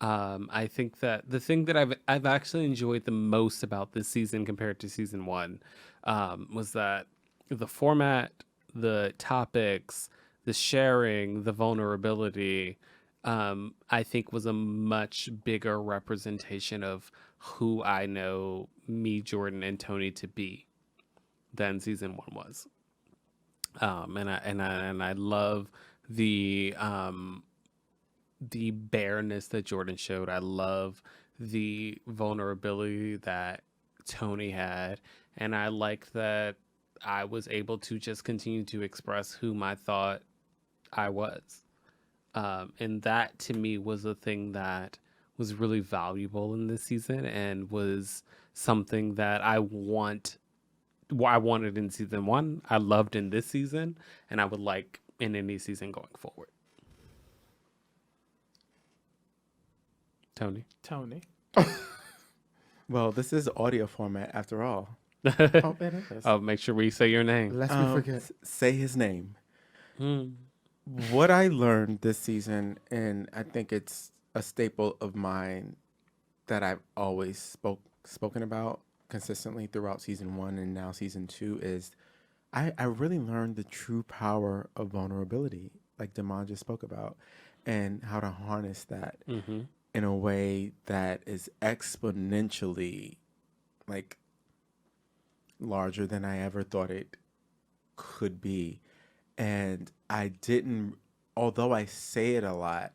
I think that the thing that I've actually enjoyed the most about this season compared to season one was that the format, the topics, the sharing, the vulnerability, I think was a much bigger representation of who I know me, Jordan, and Tony to be than season one was. And I love the bareness that Jordan showed. I love the vulnerability that Tony had, and I like that I was able to just continue to express whom I thought I was. And that to me was a thing that was really valuable in this season, and was something that I wanted in season one, I loved in this season, and I would like in any season going forward. Tony. Well, this is audio format after all. Oh, it is. Oh, make sure we say your name. lest we forget. Say his name. What I learned this season, and I think it's a staple of mine that I've always spoken about consistently throughout season one and now season two, is I really learned the true power of vulnerability, like Damon just spoke about, and how to harness that in a way that is exponentially like larger than I ever thought it could be. And although I say it a lot,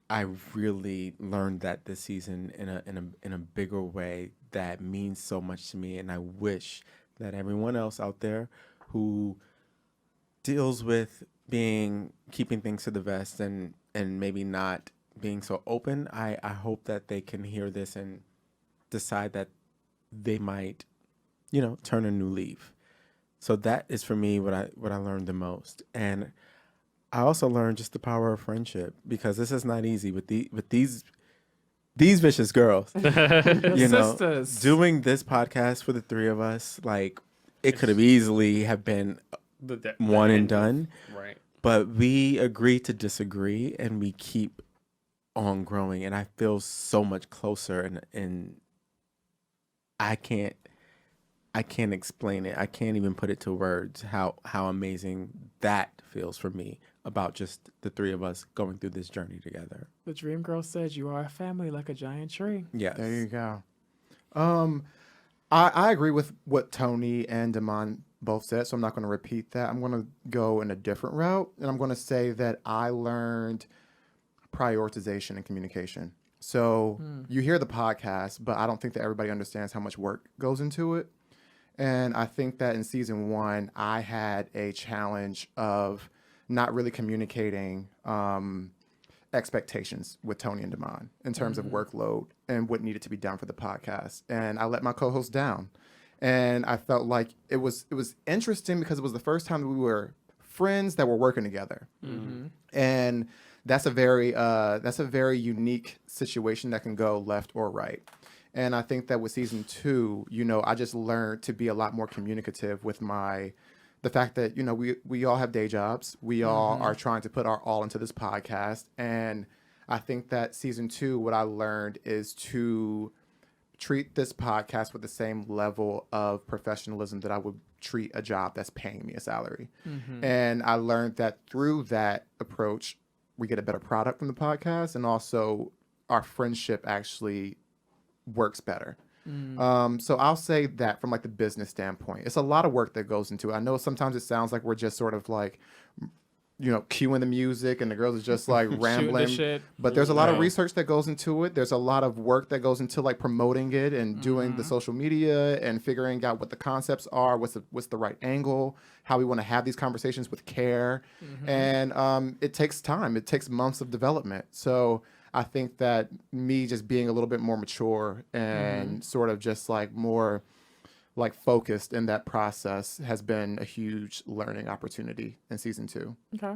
I really learned that this season in a bigger way that means so much to me. And I wish that everyone else out there who deals with keeping things to the vest and maybe not being so open, I hope that they can hear this and decide that they might, turn a new leaf. So that is for me what I learned the most. And I also learned just the power of friendship, because this is not easy with these vicious girls. Sisters. Doing this podcast for the three of us, like it could have easily have been one and done. Right. But we agree to disagree, and we keep on growing. And I feel so much closer, and I can't explain it. I can't even put it to words how amazing that feels for me, about just the three of us going through this journey together. The dream girl says you are a family like a giant tree. Yes. There you go. I agree with what Tony and Damon both said, so I'm not going to repeat that. I'm going to go in a different route, and I'm going to say that I learned prioritization and communication. So you hear the podcast, but I don't think that everybody understands how much work goes into it. And I think that in season one, I had a challenge of not really communicating expectations with Tony and Damon in terms of workload and what needed to be done for the podcast. And I let my co-host down. And I felt like it was interesting because it was the first time that we were friends that were working together. And that's a very unique situation that can go left or right. And I think that with season 2, I just learned to be a lot more communicative with the fact that, we all have day jobs. We all are trying to put our all into this podcast. And I think that season 2, what I learned is to treat this podcast with the same level of professionalism that I would treat a job that's paying me a salary. And I learned that through that approach, we get a better product from the podcast, and also our friendship actually works better. So I'll say that from like the business standpoint, it's a lot of work that goes into it. I know sometimes it sounds like we're just sort of like, cueing the music and the girls are just like rambling, but there's a lot of research that goes into it. There's a lot of work that goes into like promoting it and doing the social media and figuring out what the concepts are, what's the right angle, how we want to have these conversations with care. And it takes time. It takes months of development. So I think that me just being a little bit more mature and sort of just like more like focused in that process has been a huge learning opportunity in season 2. Okay.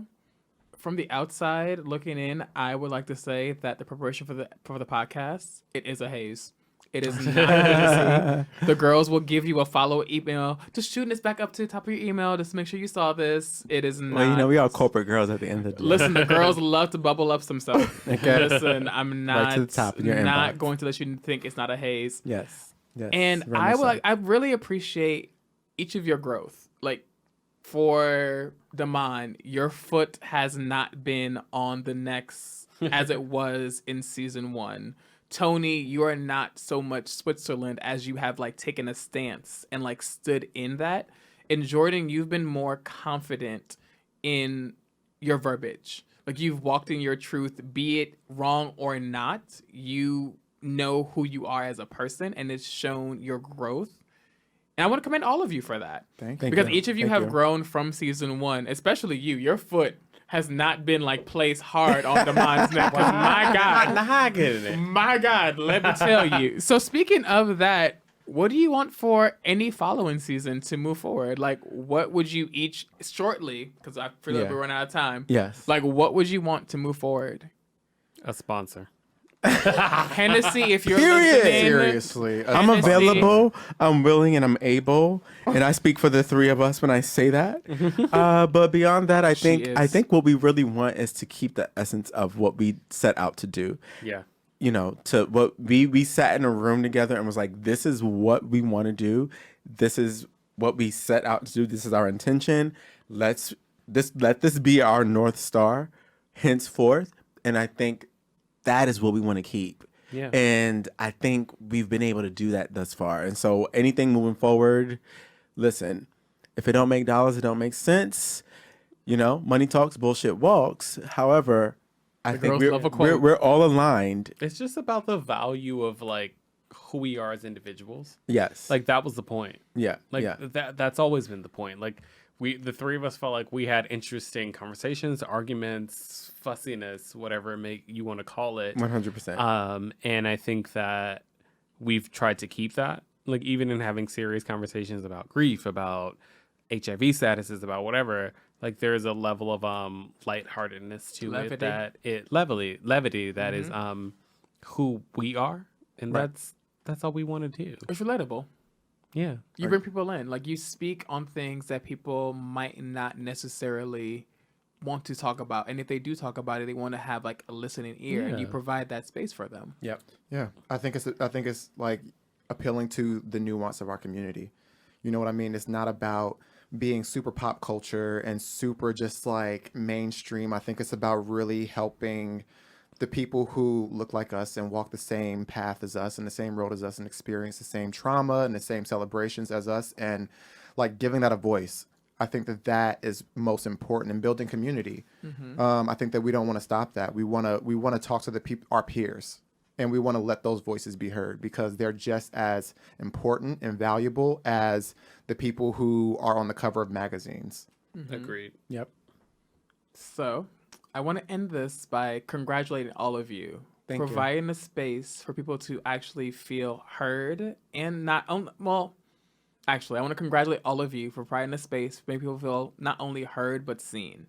From the outside looking in, I would like to say that the preparation for the podcast, it is a haze. It is not easy. The girls will give you a follow email. Just shooting this back up to the top of your email. Just make sure you saw this. It is not. Well, we are corporate girls at the end of the day. Listen, the girls love to bubble up some stuff. Okay. Listen, I'm not, right to the top of your not inbox. going to let you think it's not a haze. Yes. And I really appreciate each of your growth. Like, for Damon, your foot has not been on the necks as it was in season 1. Tony, you are not so much Switzerland as you have like taken a stance and like stood in that. And Jordan, you've been more confident in your verbiage. Like, you've walked in your truth, be it wrong or not. You know who you are as a person, and it's shown your growth. And I want to commend all of you for that. Thank you. Because each of you have grown from season 1, especially you. Your foot has not been like placed hard on Damon's neck. My God, let me tell you. So speaking of that, what do you want for any following season to move forward? Like, what would you each shortly, because I feel like we're running out of time. Yes. Like, what would you want to move forward? A sponsor. Hennessy, if you're Period. listening. Seriously. I'm available, I'm willing, and I'm able, and I speak for the 3 of us when I say that. But beyond that, I think what we really want is to keep the essence of what we set out to do. Yeah. To what we sat in a room together and was like, this is what we want to do. This is what we set out to do. This is our intention. Let this be our North Star henceforth. And I think that is what we want to keep. Yeah. And I think we've been able to do that thus far. And so anything moving forward, listen, if it don't make dollars, it don't make sense. Money talks, bullshit walks. However, I think we're all aligned. It's just about the value of like who we are as individuals. Yes. Like, that was the point. Yeah. Like, yeah. that's always been the point. Like, the 3 of us felt like we had interesting conversations, arguments, fussiness, whatever you want to call it. 100%. And I think that we've tried to keep that. Like, even in having serious conversations about grief, about HIV statuses, about whatever, like, there's a level of lightheartedness to levity. it that levity that is who we are, and that's all we want to do. It's relatable. Yeah. You bring people in. Like, you speak on things that people might not necessarily want to talk about. And if they do talk about it, they want to have like a listening ear, and you provide that space for them. Yep. Yeah. I think it's like appealing to the nuance of our community. You know what I mean? It's not about being super pop culture and super just like mainstream. I think it's about really helping the people who look like us and walk the same path as us and the same road as us and experience the same trauma and the same celebrations as us, and like giving that a voice. I think that is most important in building community. I think that we don't want to stop that. We want to talk to our peers, and we want to let those voices be heard, because they're just as important and valuable as the people who are on the cover of magazines. Agreed. Yep. So I want to end this by congratulating all of you. Thank you. Providing a space for people to actually feel heard, and actually, I want to congratulate all of you for providing a space for making people feel not only heard, but seen.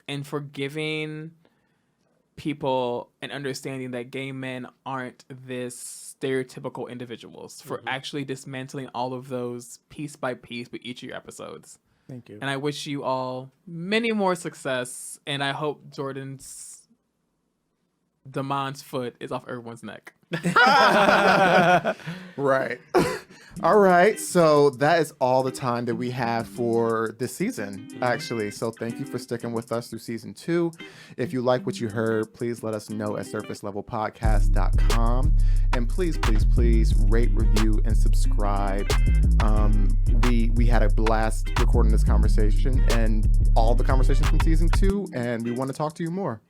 And for giving people and understanding that gay men aren't this stereotypical individuals, for actually dismantling all of those piece by piece with each of your episodes. Thank you. And I wish you all many more success. And I hope Damon's foot is off everyone's neck. Right. All right. So that is all the time that we have for this season, actually. So thank you for sticking with us through season 2. If you like what you heard, please let us know at surfacelevelpodcast.com. And please, please, please rate, review, and subscribe. We had a blast recording this conversation and all the conversations from season 2, and we want to talk to you more.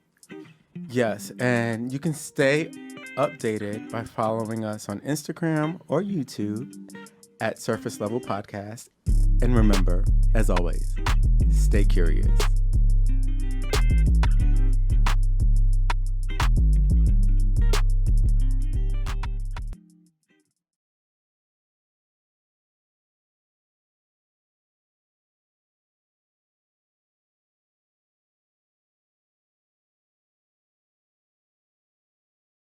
Yes, and you can stay updated by following us on Instagram or YouTube at Surface Level Podcast. And remember, as always, stay curious.